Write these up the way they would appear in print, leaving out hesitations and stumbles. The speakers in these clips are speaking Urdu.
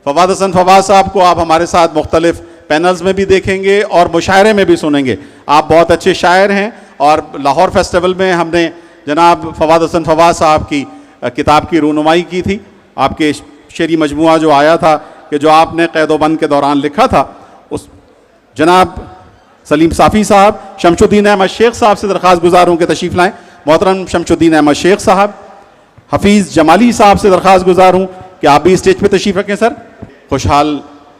فواد حسن فواد صاحب کو آپ ہمارے ساتھ مختلف پینلز میں بھی دیکھیں گے اور مشاعرے میں بھی سنیں گے. آپ بہت اچھے شاعر ہیں اور لاہور فیسٹیول میں ہم نے جناب فواد حسن فواد صاحب کی کتاب کی رونمائی کی تھی. آپ کے شعری مجموعہ جو آیا تھا کہ جو آپ نے قید و بند کے دوران لکھا تھا, اس جناب سلیم صافی صاحب, شمس الدین احمد شیخ صاحب سے درخواست گزار ہوں کہ تشریف لائیں. محترم شمس الدین احمد شیخ صاحب. حفیظ جمالی صاحب سے درخواست گزار ہوں کہ آپ بھی اسٹیج پہ تشریف رکھیں سر. خوشحال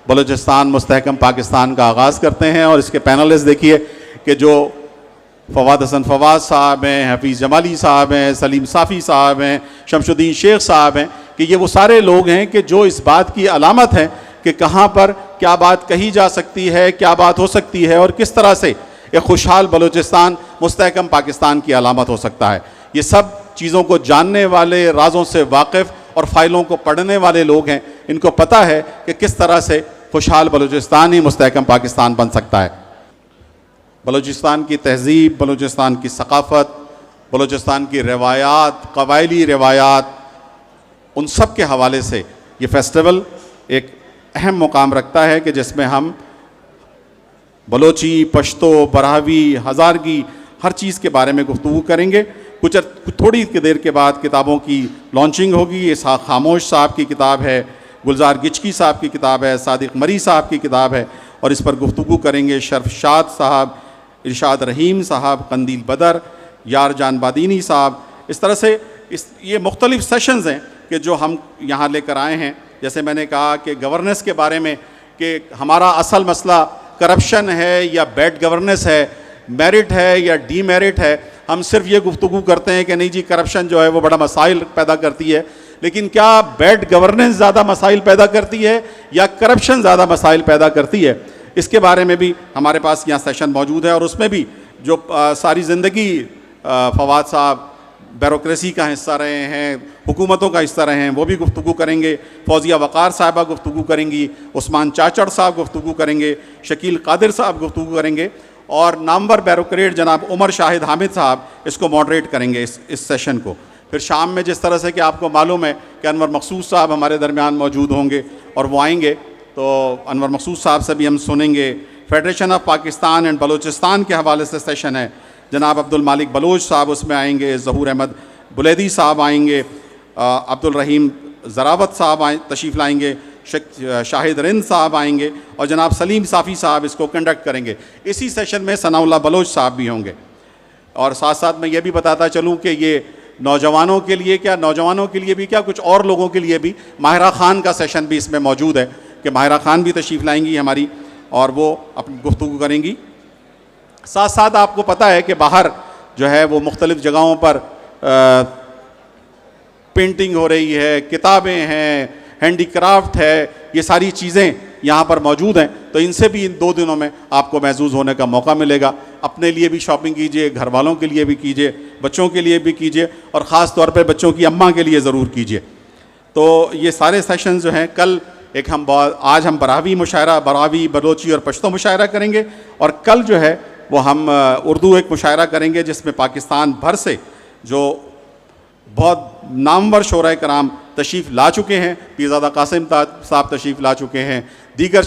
بلوچستان مستحکم پاکستان کا آغاز کرتے ہیں اور اس کے پینلسٹ دیکھیے کہ جو فواد حسن فواد صاحب ہیں, حفیظ جمالی صاحب ہیں, سلیم صافی صاحب ہیں, شمس الدین شیخ صاحب ہیں, کہ یہ وہ سارے لوگ ہیں کہ جو اس بات کی علامت ہیں کہ کہاں پر کیا بات کہی جا سکتی ہے, کیا بات ہو سکتی ہے اور کس طرح سے ایک خوشحال بلوچستان مستحکم پاکستان کی علامت ہو سکتا ہے. یہ سب چیزوں کو جاننے والے, رازوں سے واقف اور فائلوں کو پڑھنے والے لوگ ہیں. ان کو پتہ ہے کہ کس طرح سے خوشحال بلوچستان ہی مستحکم پاکستان بن سکتا ہے. بلوچستان کی تہذیب, بلوچستان کی ثقافت, بلوچستان کی روایات, قبائلی روایات, ان سب کے حوالے سے یہ فیسٹیول ایک اہم مقام رکھتا ہے کہ جس میں ہم بلوچی, پشتو, براہوی, ہزارگی ہر چیز کے بارے میں گفتگو کریں گے. کچھ تھوڑی دیر کے بعد کتابوں کی لانچنگ ہوگی. اسحاق خاموش صاحب کی کتاب ہے, گلزار گچکی صاحب کی کتاب ہے, صادق مری صاحب کی کتاب ہے اور اس پر گفتگو کریں گے شرف شاد صاحب, ارشاد رحیم صاحب, قندیل بدر, یار جان بادینی صاحب. اس طرح سے یہ مختلف سیشنز ہیں کہ جو ہم یہاں لے کر آئے ہیں. جیسے میں نے کہا کہ گورننس کے بارے میں کہ ہمارا اصل مسئلہ کرپشن ہے یا بیڈ گورننس ہے, میرٹ ہے یا ڈی میرٹ ہے. ہم صرف یہ گفتگو کرتے ہیں کہ نہیں جی کرپشن جو ہے وہ بڑا مسائل پیدا کرتی ہے, لیکن کیا بیڈ گورننس زیادہ مسائل پیدا کرتی ہے یا کرپشن زیادہ مسائل پیدا کرتی ہے؟ اس کے بارے میں بھی ہمارے پاس یہاں سیشن موجود ہے اور اس میں بھی جو ساری زندگی فواد صاحب بیوروکریسی کا حصہ رہے ہیں, حکومتوں کا حصہ رہے ہیں, وہ بھی گفتگو کریں گے. فوزیہ وقار صاحبہ گفتگو کریں گی, عثمان چاچڑ صاحب گفتگو کریں گے, شکیل قادر صاحب گفتگو کریں گے اور نامور بیوروکریٹ جناب عمر شاہد حامد صاحب اس کو ماڈریٹ کریں گے اس سیشن کو. پھر شام میں جس طرح سے کہ آپ کو معلوم ہے کہ انور مقصود صاحب ہمارے درمیان موجود ہوں گے اور وہ آئیں گے, تو انور مقصود صاحب سے بھی ہم سنیں گے. Federation of Pakistan and Balochistan کے حوالے سے سیشن ہے, جناب عبد المالک بلوچ صاحب اس میں آئیں گے, ظہور احمد بلیدی صاحب آئیں گے, عبد الرحیم زراوت صاحب تشریف لائیں گے, شاہد رند صاحب آئیں گے اور جناب سلیم صافی صاحب اس کو کنڈکٹ کریں گے. اسی سیشن میں ثناء اللہ بلوچ صاحب بھی ہوں گے. اور ساتھ ساتھ میں یہ بھی بتاتا چلوں کہ یہ نوجوانوں کے لیے بھی کیا کچھ اور لوگوں کے لیے بھی ماہرہ خان کا سیشن بھی اس میں موجود ہے کہ ماہرہ خان بھی تشریف لائیں گی ہماری اور وہ اپنی گفتگو کریں گی. ساتھ ساتھ آپ کو پتہ ہے کہ باہر جو ہے وہ مختلف جگہوں پر پینٹنگ ہو رہی ہے, کتابیں ہیں, ہینڈی کرافٹ ہے, یہ ساری چیزیں یہاں پر موجود ہیں. تو ان سے بھی ان 2 دنوں میں آپ کو محظوظ ہونے کا موقع ملے گا. اپنے لیے بھی شاپنگ کیجئے, گھر والوں کے لیے بھی کیجئے, بچوں کے لیے بھی کیجئے اور خاص طور پہ بچوں کی اماں کے لیے ضرور کیجئے. تو یہ سارے سیشنز جو ہیں کل آج ہم براہوی مشاعرہ, براہوی, بلوچی اور پشتو مشاعرہ کریں گے اور کل جو ہے وہ ہم اردو ایک مشاعرہ کریں گے جس میں پاکستان بھر سے جو بہت نامور شعراء کرام تشریف لا چکے ہیں. پیرزادہ قاسم صاحب تشریف لا چکے ہیں, دیگر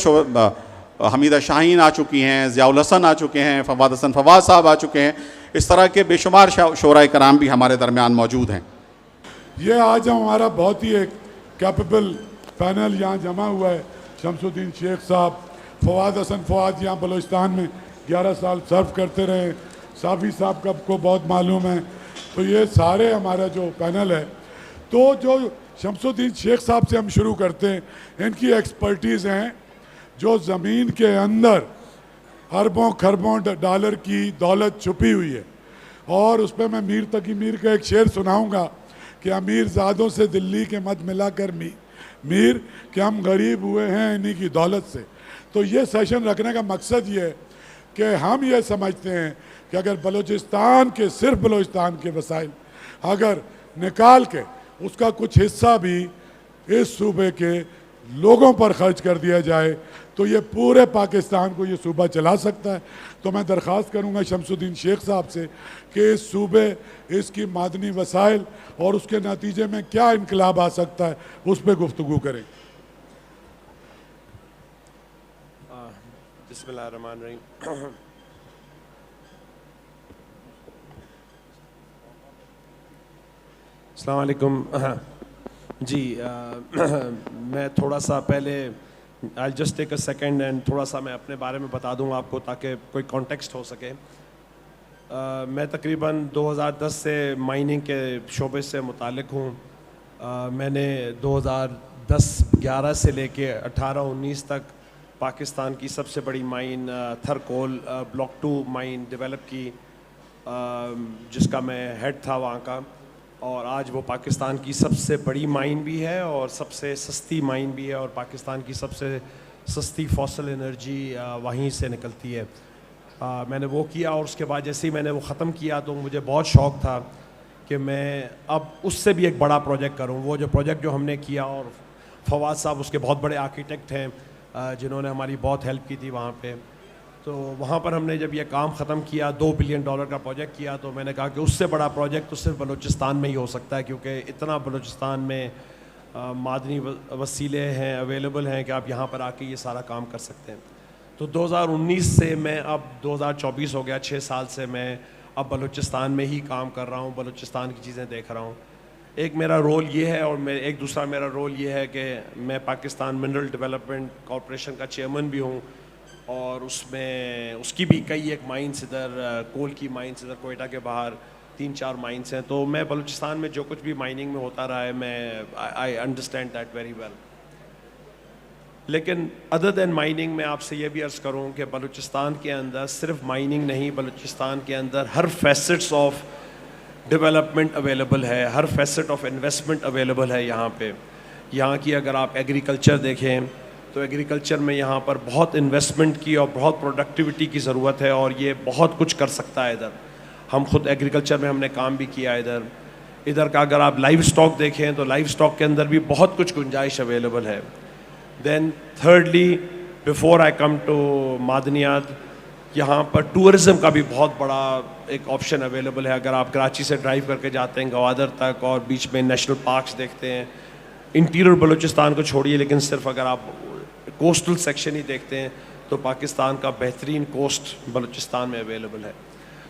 حمیدہ شاہین آ چکی ہیں, ضیاء الحسن آ چکے ہیں, فواد حسن فواد صاحب آ چکے ہیں. اس طرح کے بے شمار شعراء کرام بھی ہمارے درمیان موجود ہیں. یہ آج ہمارا بہت ہی ایک کیپیبل پینل یہاں جمع ہوا ہے. شمس الدین شیخ صاحب, فواد حسن فواد یہاں بلوچستان میں 11 سال سرو کرتے رہے, صافی صاحب کا کو بہت معلوم ہے. تو یہ سارے ہمارا جو پینل ہے, تو جو شمس الدین شیخ صاحب سے ہم شروع کرتے ہیں, ان کی ایکسپرٹیز ہیں جو زمین کے اندر اربوں خربوں ڈالر کی دولت چھپی ہوئی ہے. اور اس پہ میں میر تقی میر کا ایک شعر سناؤں گا کہ امیر زادوں سے دلی کے مد ملا کر میر کہ ہم غریب ہوئے ہیں انہی کی دولت سے. تو یہ سیشن رکھنے کا مقصد یہ ہے کہ ہم یہ سمجھتے ہیں کہ اگر صرف بلوچستان کے وسائل اگر نکال کے اس کا کچھ حصہ بھی اس صوبے کے لوگوں پر خرچ کر دیا جائے تو یہ پورے پاکستان کو یہ صوبہ چلا سکتا ہے. تو میں درخواست کروں گا شمس الدین شیخ صاحب سے کہ اس صوبے, اس کی معدنی وسائل اور اس کے نتیجے میں کیا انقلاب آ سکتا ہے اس پہ گفتگو کریں. بسم اللہ الرحمن الرحیم. السلام علیکم. جی میں تھوڑا سا پہلے I'll just take a second and تھوڑا سا میں اپنے بارے میں بتا دوں آپ کو تاکہ کوئی کانٹیکسٹ ہو سکے. میں تقریباً 2010 سے مائننگ کے شعبے سے متعلق ہوں. میں نے 2010-11 سے لے کے 18-19 تک پاکستان کی سب سے بڑی mine Thar coal block 2 mine develop کی, جس کا میں ہیڈ تھا وہاں کا, اور آج وہ پاکستان کی سب سے بڑی مائن بھی ہے اور سب سے سستی مائن بھی ہے, اور پاکستان کی سب سے سستی فوسل انرجی وہیں سے نکلتی ہے. میں نے وہ کیا, اور اس کے بعد جیسے ہی میں نے وہ ختم کیا تو مجھے بہت شوق تھا کہ میں اب اس سے بھی ایک بڑا پروجیکٹ کروں. وہ جو پروجیکٹ جو ہم نے کیا, اور فواد صاحب اس کے بہت بڑے آرکیٹیکٹ ہیں جنہوں نے ہماری بہت ہیلپ کی تھی وہاں پہ, تو وہاں پر ہم نے جب یہ کام ختم کیا, $2 بلین کا پروجیکٹ کیا, تو میں نے کہا کہ اس سے بڑا پروجیکٹ تو صرف بلوچستان میں ہی ہو سکتا ہے, کیونکہ اتنا بلوچستان میں معدنی وسیلے ہیں, اویلیبل ہیں کہ آپ یہاں پر آ کے یہ سارا کام کر سکتے ہیں. تو 2019 سے میں اب 2024 ہو گیا, 6 سال سے میں اب بلوچستان میں ہی کام کر رہا ہوں, بلوچستان کی چیزیں دیکھ رہا ہوں. ایک میرا رول یہ ہے, اور ایک دوسرا میرا رول یہ ہے کہ میں پاکستان منرل ڈیولپمنٹ کارپوریشن کا چیئرمین بھی ہوں, اور اس کی بھی کئی ایک مائنس ادھر, کول کی مائنس ادھر کوئٹہ کے باہر 3-4 مائنس ہیں. تو میں بلوچستان میں جو کچھ بھی مائننگ میں ہوتا رہا ہے, میں I understand that very well. لیکن ادر دین مائننگ میں آپ سے یہ بھی عرض کروں کہ بلوچستان کے اندر صرف مائننگ نہیں, بلوچستان کے اندر ہر فیسٹس آف ڈیولپمنٹ اویلیبل ہے, ہر فیسٹ آف انویسٹمنٹ اویلیبل ہے یہاں پہ. یہاں کی اگر آپ ایگریکلچر دیکھیں تو ایگریکلچر میں یہاں پر بہت انویسٹمنٹ کی اور بہت پروڈکٹیوٹی کی ضرورت ہے, اور یہ بہت کچھ کر سکتا ہے ادھر. ہم خود ایگریکلچر میں ہم نے کام بھی کیا ادھر کا. اگر آپ لائیو اسٹاک دیکھیں تو لائیو اسٹاک کے اندر بھی بہت کچھ گنجائش اویلیبل ہے. Then thirdly, before I come to معدنیات, یہاں پر ٹورزم کا بھی بہت بڑا ایک آپشن اویلیبل ہے. اگر آپ کراچی سے ڈرائیو کر کے جاتے ہیں گوادر تک, اور بیچ میں نیشنل پارکس دیکھتے ہیں, انٹیریور بلوچستان کو چھوڑیے, لیکن صرف اگر آپ کوسٹل سیکشن ہی دیکھتے ہیں تو پاکستان کا بہترین کوسٹ بلوچستان میں اویلیبل ہے.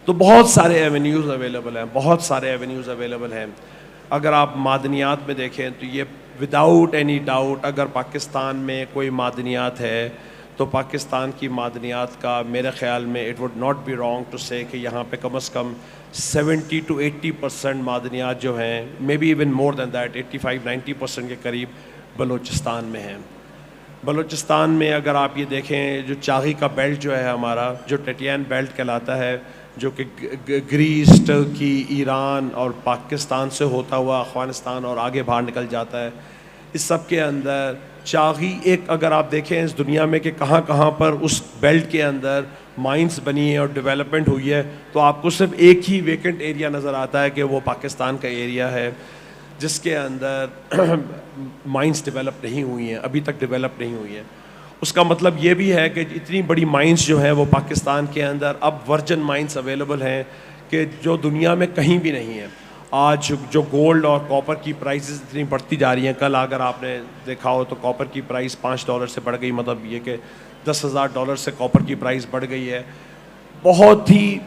تو بہت سارے ایونیوز اویلیبل ہیں, بہت سارے ایونیوز اویلیبل ہیں. اگر آپ معدنیات میں دیکھیں تو یہ وداؤٹ اینی ڈاؤٹ, اگر پاکستان میں کوئی معدنیات ہے تو پاکستان کی معدنیات کا میرے خیال میں it would not be wrong to say کہ یہاں پہ کم از کم 70-80% معدنیات جو ہیں, may be even more than that, 85-90% کے قریب بلوچستان میں ہیں. بلوچستان میں اگر آپ یہ دیکھیں, جو چاغی کا بیلٹ جو ہے ہمارا, جو ٹیٹیان بیلٹ کہلاتا ہے, جو کہ گریس, ٹرکی, ایران اور پاکستان سے ہوتا ہوا افغانستان اور آگے باہر نکل جاتا ہے, اس سب کے اندر چاغی ایک, اگر آپ دیکھیں اس دنیا میں کہ کہاں کہاں پر اس بیلٹ کے اندر مائنس بنی ہے اور ڈیولپمنٹ ہوئی ہے, تو آپ کو صرف ایک ہی ویکنٹ ایریا نظر آتا ہے کہ وہ پاکستان کا ایریا ہے جس کے اندر مائنس ڈیولپ نہیں ہوئی ہیں, ابھی تک ڈیولپ نہیں ہوئی ہیں. اس کا مطلب یہ بھی ہے کہ اتنی بڑی مائنس جو ہیں وہ پاکستان کے اندر اب ورجن مائنس اویلیبل ہیں کہ جو دنیا میں کہیں بھی نہیں ہیں. آج جو گولڈ اور کاپر کی پرائسز اتنی بڑھتی جا رہی ہیں, کل اگر آپ نے دیکھا ہو تو کاپر کی پرائس $5 سے بڑھ گئی, مطلب یہ کہ $10,000 سے کاپر کی پرائس بڑھ گئی ہے. بہت ہی,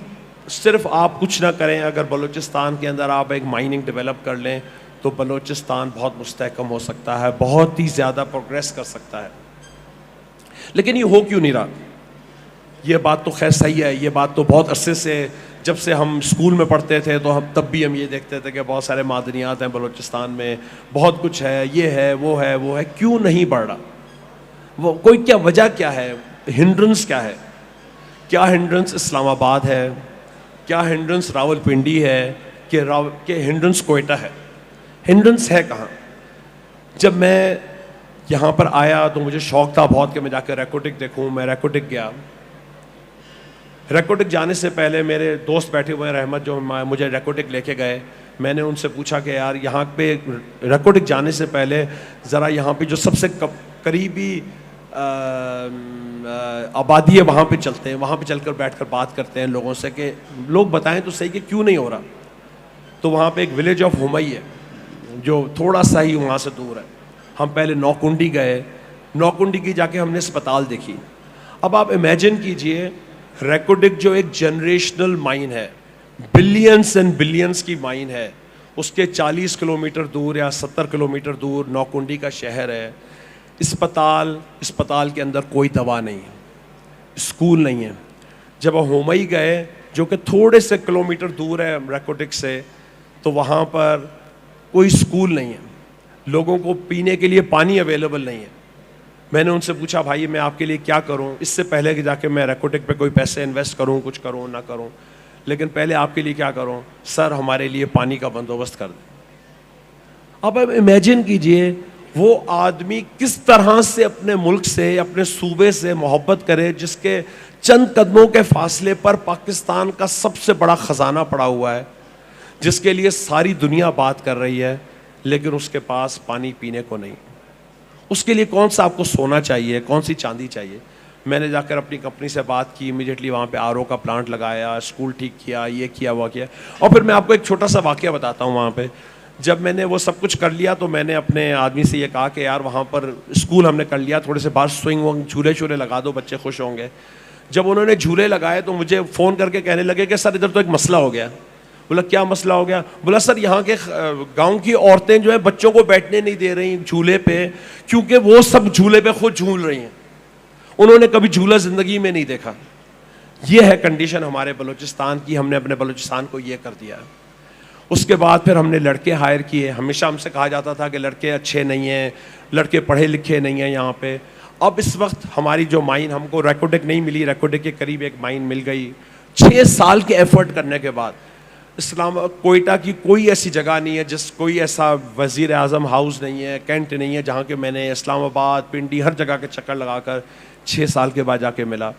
صرف آپ کچھ نہ کریں, اگر بلوچستان کے اندر آپ ایک مائننگ ڈیولپ کر لیں تو بلوچستان بہت مستحکم ہو سکتا ہے, بہت ہی زیادہ پروگریس کر سکتا ہے. لیکن یہ ہو کیوں نہیں رہا؟ یہ بات تو خیر صحیح ہے, یہ بات تو بہت عرصے سے, جب سے ہم اسکول میں پڑھتے تھے تو ہم تب بھی ہم یہ دیکھتے تھے کہ بہت سارے معدنیات ہیں بلوچستان میں, بہت کچھ ہے, یہ ہے, وہ ہے, وہ ہے. کیوں نہیں بڑھ رہا؟ وہ کوئی کیا وجہ کیا ہے؟ ہنڈرنس کیا ہے؟ کیا ہنڈرنس اسلام آباد ہے؟ کیا ہنڈرنس راول پنڈی ہے کہ ہنڈرنس کوئٹہ ہے؟ ہنڈرنس ہے کہاں؟ جب میں یہاں پر آیا تو مجھے شوق تھا بہت کہ میں جا کے ریکوٹک دیکھوں. میں ریکوٹک گیا. ریکوٹک جانے سے پہلے میرے دوست بیٹھے ہوئے ہیں رحمت, جو مجھے ریکوٹک لے کے گئے. میں نے ان سے پوچھا کہ یار یہاں پہ ریکوٹک جانے سے پہلے ذرا یہاں پہ جو سب سے قریبی آبادی ہے وہاں پہ چلتے ہیں, وہاں پہ چل کر بیٹھ کر بات کرتے ہیں لوگوں سے کہ لوگ بتائیں تو صحیح کہ کیوں نہیں ہو رہا. تو وہاں پہ ایک ولیج آف ہمئی ہے جو تھوڑا سا ہی وہاں سے دور ہے. ہم پہلے نوکنڈی گئے, نوکنڈی کی جا کے ہم نے اسپتال دیکھی. اب آپ امیجن کیجئے ریکوڈک جو ایک جنریشنل مائن ہے, بلینس اینڈ بلینس کی مائن ہے, اس کے 40 کلومیٹر دور یا 70 کلومیٹر دور نوکنڈی کا شہر ہے. اسپتال کے اندر کوئی دوا نہیں ہے, اسکول نہیں ہے. جب ہم ہومئی گئے جو کہ تھوڑے سے کلومیٹر دور ہے ریکوڈک سے, تو وہاں پر کوئی اسکول نہیں ہے, لوگوں کو پینے کے لیے پانی اویلیبل نہیں ہے. میں نے ان سے پوچھا بھائی میں آپ کے لیے کیا کروں, اس سے پہلے کہ جا کے میں ریکوڈک پہ کوئی پیسے انویسٹ کروں, کچھ کروں نہ کروں, لیکن پہلے آپ کے لیے کیا کروں, سر ہمارے لیے پانی کا بندوبست کر دیں. اب آپ امیجن کیجئے وہ آدمی کس طرح سے اپنے ملک سے, اپنے صوبے سے محبت کرے جس کے چند قدموں کے فاصلے پر پاکستان کا سب سے بڑا خزانہ پڑا ہوا ہے, جس کے لیے ساری دنیا بات کر رہی ہے, لیکن اس کے پاس پانی پینے کو نہیں. اس کے لیے کون سا آپ کو سونا چاہیے, کون سی چاندی چاہیے. میں نے جا کر اپنی کمپنی سے بات کی, امیڈیٹلی وہاں پہ RO کا پلانٹ لگایا, اسکول ٹھیک کیا, یہ کیا وہ کیا. اور پھر میں آپ کو ایک چھوٹا سا واقعہ بتاتا ہوں. وہاں پہ جب میں نے وہ سب کچھ کر لیا تو میں نے اپنے آدمی سے یہ کہا کہ یار وہاں پر اسکول ہم نے کر لیا, تھوڑے سے باہر سوئنگ وونگ جھولے شولے لگا دو, بچے خوش ہوں گے. جب انہوں نے جھولے لگائے تو مجھے فون کر کے کہنے لگے کہ سر ادھر تو ایک مسئلہ ہو گیا. بولا کیا مسئلہ ہو گیا؟ بولا سر یہاں کے گاؤں کی عورتیں جو ہیں بچوں کو بیٹھنے نہیں دے رہی جھولے پہ, کیونکہ وہ سب جھولے پہ خود جھول رہی ہیں, انہوں نے کبھی جھولا زندگی میں نہیں دیکھا. یہ ہے کنڈیشن ہمارے بلوچستان کی, ہم نے اپنے بلوچستان کو یہ کر دیا. اس کے بعد پھر ہم نے لڑکے ہائر کیے. ہمیشہ ہم سے کہا جاتا تھا کہ لڑکے اچھے نہیں ہیں, لڑکے پڑھے لکھے نہیں ہیں یہاں پہ. اب اس وقت ہماری جو مائن, ہم کو ریکوڈک نہیں ملی, ریکوڈک کے قریب ایک مائن مل گئی. 6 سال کے ایفرٹ کرنے کے بعد اسلام کوئٹہ کی کوئی ایسی جگہ نہیں ہے, کوئی ایسا وزیر اعظم ہاؤس نہیں ہے, کینٹ نہیں ہے جہاں کہ میں نے اسلام آباد, پنڈی, ہر جگہ کے چکر لگا کر 6 سال کے بعد جا کے ملا.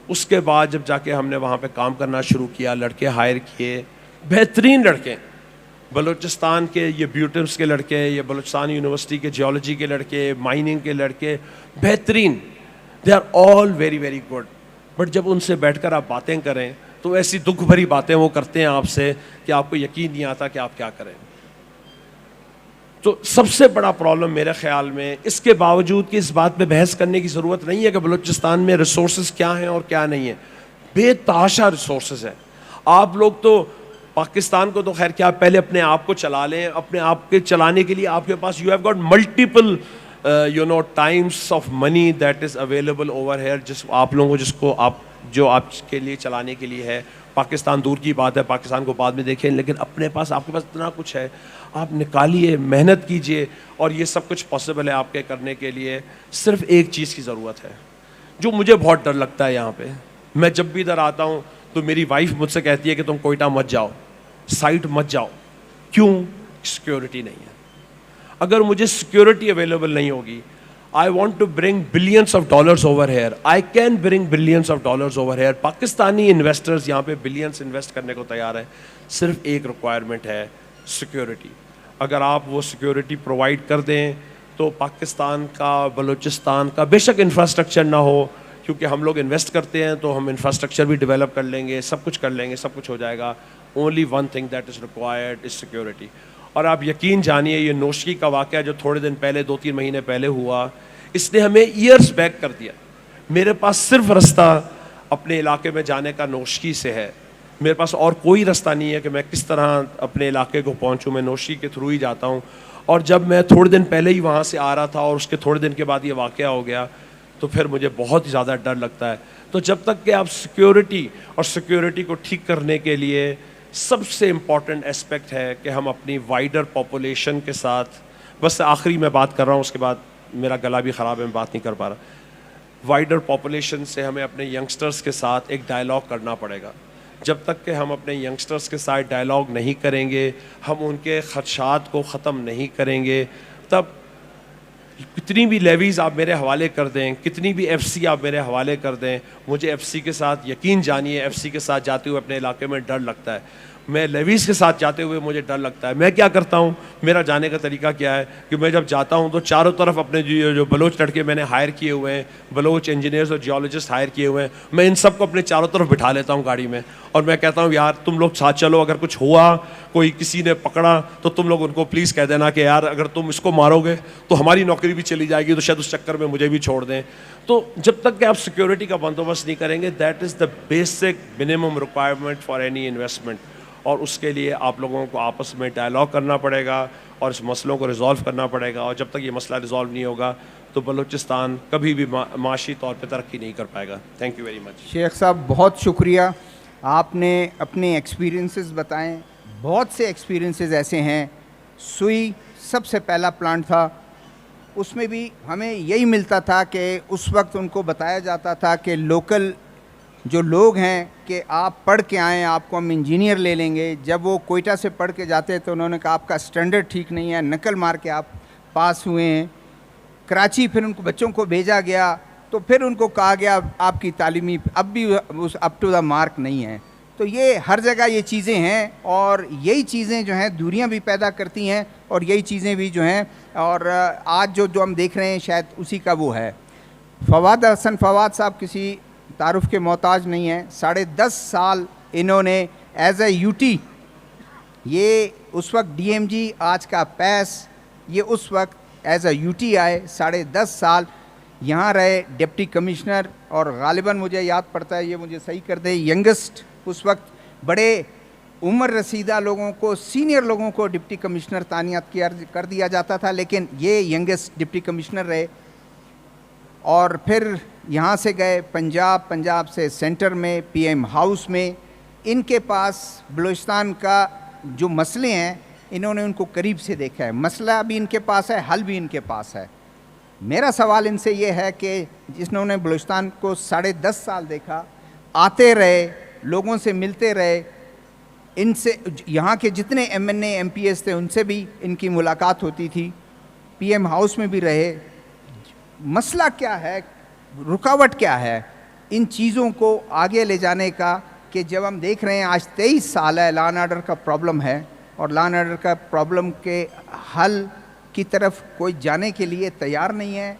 اس کے بعد جب جا کے ہم نے وہاں پہ کام کرنا شروع کیا, لڑکے ہائر کیے, بہترین لڑکے بلوچستان کے, یہ بیوٹمس کے لڑکے, یہ بلوچستان یونیورسٹی کے جیولوجی کے لڑکے, مائننگ کے لڑکے, بہترین. They are all very very good. But جب ان سے بیٹھ کر آپ باتیں کریں تو ایسی دکھ بھری باتیں وہ کرتے ہیں آپ سے کہ آپ کو یقین نہیں آتا کہ آپ کیا کریں. تو سب سے بڑا پرابلم میرے خیال میں, اس کے باوجود کہ اس بات پہ بحث کرنے کی ضرورت نہیں ہے کہ بلوچستان میں ریسورسز کیا ہیں اور کیا نہیں ہیں, بے تحاشا ریسورسز ہیں. آپ لوگ تو پاکستان کو تو خیر کیا, پہلے اپنے آپ کو چلا لیں. اپنے آپ کے چلانے کے لیے آپ کے پاس you have got multiple times of money that is available over here, جس آپ لوگوں کو, جس کو آپ جو آپ کے لیے چلانے کے لیے ہے. پاکستان دور کی بات ہے, پاکستان کو بعد میں دیکھیں, لیکن اپنے پاس آپ کے پاس اتنا کچھ ہے, آپ نکالیے, محنت کیجئے, اور یہ سب کچھ پاسبل ہے آپ کے کرنے کے لیے. صرف ایک چیز کی ضرورت ہے جو مجھے بہت ڈر لگتا ہے یہاں پہ. میں جب بھی ادھر آتا ہوں تو میری وائف مجھ سے کہتی ہے کہ تم کوئٹہ مت جاؤ, سائٹ مت جاؤ. کیوں؟ سیکیورٹی نہیں ہے. اگر مجھے سیکیورٹی اویلیبل نہیں ہوگی, I want to bring billions of dollars over here. I can bring billions of dollars over here. Pakistani investors یہاں پہ بلینس انویسٹ کرنے کو تیار ہیں. صرف ایک ریکوائرمنٹ ہے, سیکیورٹی. اگر آپ وہ سیکیورٹی پرووائڈ کر دیں تو پاکستان کا, بلوچستان کا, بے شک انفراسٹرکچر نہ ہو, کیونکہ ہم لوگ انویسٹ کرتے ہیں تو ہم انفراسٹرکچر بھی ڈیولپ کر لیں گے, سب کچھ کر لیں گے, سب کچھ ہو جائے گا. Only one thing that is required is security. اور آپ یقین جانیے یہ نوشکی کا واقعہ جو تھوڑے دن پہلے, 2-3 مہینے پہلے ہوا, اس نے ہمیں ایئرز بیک کر دیا. میرے پاس صرف رستہ اپنے علاقے میں جانے کا نوشکی سے ہے, میرے پاس اور کوئی رستہ نہیں ہے کہ میں کس طرح اپنے علاقے کو پہنچوں. میں نوشکی کے تھرو ہی جاتا ہوں. اور جب میں تھوڑے دن پہلے ہی وہاں سے آ رہا تھا اور اس کے تھوڑے دن کے بعد یہ واقعہ ہو گیا, تو پھر مجھے بہت ہی زیادہ ڈر لگتا ہے. تو جب تک کہ آپ سیکیورٹی اور سیکیورٹی کو ٹھیک کرنے کے لیے سب سے امپورٹنٹ اسپیکٹ ہے کہ ہم اپنی وائڈر پاپولیشن کے ساتھ, بس آخری میں بات کر رہا ہوں, اس کے بعد میرا گلا بھی خراب ہے, میں بات نہیں کر پا رہا. وائڈر پاپولیشن سے ہمیں اپنے ینگسٹرز کے ساتھ ایک ڈائلاگ کرنا پڑے گا. جب تک کہ ہم اپنے ینگسٹرز کے ساتھ ڈائلاگ نہیں کریں گے, ہم ان کے خدشات کو ختم نہیں کریں گے, تب کتنی بھی لیویز آپ میرے حوالے کر دیں, کتنی بھی ایف سی آپ میرے حوالے کر دیں, مجھے ایف سی کے ساتھ, یقین جانیے ایف سی کے ساتھ جاتے ہوئے اپنے علاقے میں ڈر لگتا ہے. میں لیویز کے ساتھ جاتے ہوئے مجھے ڈر لگتا ہے. میں کیا کرتا ہوں, میرا جانے کا طریقہ کیا ہے کہ میں جب جاتا ہوں تو چاروں طرف اپنے جو بلوچ لڑکے میں نے ہائر کیے ہوئے ہیں, بلوچ انجینئرز اور جیولوجسٹ ہائر کیے ہوئے ہیں, میں ان سب کو اپنے چاروں طرف بٹھا لیتا ہوں گاڑی میں, اور میں کہتا ہوں یار تم لوگ ساتھ چلو, اگر کچھ ہوا, کوئی کسی نے پکڑا تو تم لوگ ان کو پلیز کہہ دینا کہ یار اگر تم اس کو مارو گے تو ہماری نوکری بھی چلی جائے گی, تو شاید اس چکر میں مجھے بھی چھوڑ دیں. تو جب تک کہ آپ سیکیورٹی کا بندوبست نہیں کریں گے, that is the basic minimum requirement for any investment, اور اس کے لیے آپ لوگوں کو آپس میں ڈائلاگ کرنا پڑے گا اور اس مسئلوں کو ریزالو کرنا پڑے گا, اور جب تک یہ مسئلہ ریزالو نہیں ہوگا تو بلوچستان کبھی بھی معاشی طور پہ ترقی نہیں کر پائے گا. Thank you very much. شیخ صاحب بہت شکریہ, آپ نے اپنے ایکسپیرینسز بتائیں. بہت سے ایکسپیرینسز ایسے ہیں, سوئی سب سے پہلا پلانٹ تھا, اس میں بھی ہمیں یہی ملتا تھا کہ اس وقت ان کو بتایا جاتا تھا کہ لوکل جو لوگ ہیں کہ آپ پڑھ کے آئیں, آپ کو ہم انجینئر لے لیں گے. جب وہ کوئٹہ سے پڑھ کے جاتے تو انہوں نے کہا آپ کا اسٹینڈرڈ ٹھیک نہیں ہے, نقل مار کے آپ پاس ہوئے ہیں. کراچی پھر ان کو بچوں کو بھیجا گیا تو پھر ان کو کہا گیا آپ کی تعلیمی اب بھی اپ ٹو دا مارک نہیں ہے. تو یہ ہر جگہ یہ چیزیں ہیں, اور یہی چیزیں جو ہیں دوریاں بھی پیدا کرتی ہیں, اور یہی چیزیں بھی جو ہیں, اور آج جو ہم دیکھ رہے ہیں شاید اسی کا وہ ہے. فواد حسن فواد صاحب کسی تعارف کے محتاج نہیں ہیں. 10.5 سال انہوں نے ایز اے یو ٹی, یہ اس وقت ڈی ایم جی, آج کا پیس, یہ اس وقت ایز اے یو ٹی آئے, 10.5 سال یہاں رہے, ڈپٹی کمشنر, اور غالباً مجھے یاد پڑتا ہے, یہ مجھے صحیح کر دے, ینگسٹ اس وقت بڑے عمر رسیدہ لوگوں کو, سینئر لوگوں کو ڈپٹی کمشنر تعینات کر دیا جاتا تھا, لیکن یہ ینگسٹ ڈپٹی کمشنر رہے. اور پھر یہاں سے گئے پنجاب سے سینٹر میں, پی ایم ہاؤس میں. ان کے پاس بلوچستان کا جو مسئلے ہیں انہوں نے ان کو قریب سے دیکھا ہے, مسئلہ بھی ان کے پاس ہے, حل بھی ان کے پاس ہے. میرا سوال ان سے یہ ہے کہ جنہوں نے بلوچستان کو 10.5 سال دیکھا, آتے رہے, لوگوں سے ملتے رہے, ان سے یہاں کے جتنے M N A M P S تھے ان سے بھی ان کی ملاقات ہوتی تھی, پی ایم ہاؤس میں بھی رہے. مسئلہ کیا ہے, رکاوٹ کیا ہے ان چیزوں کو آگے لے جانے کا, کہ جب ہم دیکھ رہے ہیں آج 23 سال ہے لا اینڈ آرڈر کا پرابلم ہے, اور لا اینڈ آرڈر کا پرابلم کے حل کی طرف کوئی جانے کے لیے تیار نہیں ہے,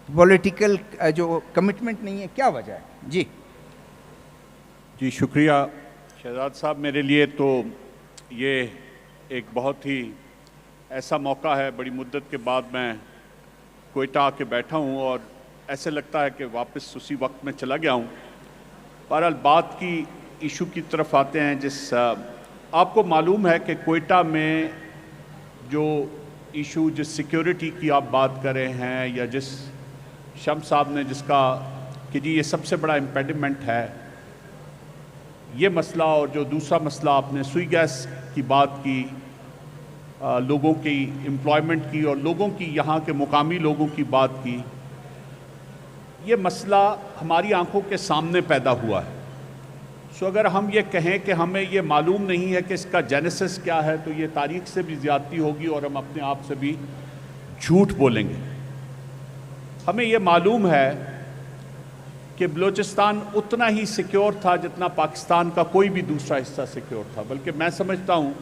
پولیٹیکل جو کمٹمنٹ نہیں ہے, کیا وجہ ہے؟ جی شکریہ شہزاد صاحب. میرے لیے تو یہ ایک بہت ہی ایسا موقع ہے, بڑی مدت کے بعد میں کوئٹہ آ کے بیٹھا ہوں, اور ایسے لگتا ہے کہ واپس اسی وقت میں چلا گیا ہوں. بہرحال بات کی ایشو کی طرف آتے ہیں. جس آپ کو معلوم ہے کہ کوئٹہ میں جو ایشو, جس سیکیورٹی کی آپ بات کر رہے ہیں, یا جس شمس صاحب نے جس کا کہ جی یہ سب سے بڑا امپیڈمنٹ ہے, یہ مسئلہ, اور جو دوسرا مسئلہ آپ نے سوئی گیس کی بات کی, لوگوں کی امپلائمنٹ کی, اور لوگوں کی یہاں کے مقامی لوگوں کی بات کی, یہ مسئلہ ہماری آنکھوں کے سامنے پیدا ہوا ہے. سو اگر ہم یہ کہیں کہ ہمیں یہ معلوم نہیں ہے کہ اس کا جینیسس کیا ہے, تو یہ تاریخ سے بھی زیادتی ہوگی, اور ہم اپنے آپ سے بھی جھوٹ بولیں گے. ہمیں یہ معلوم ہے کہ بلوچستان اتنا ہی سیکیور تھا جتنا پاکستان کا کوئی بھی دوسرا حصہ سیکیور تھا. بلکہ میں سمجھتا ہوں,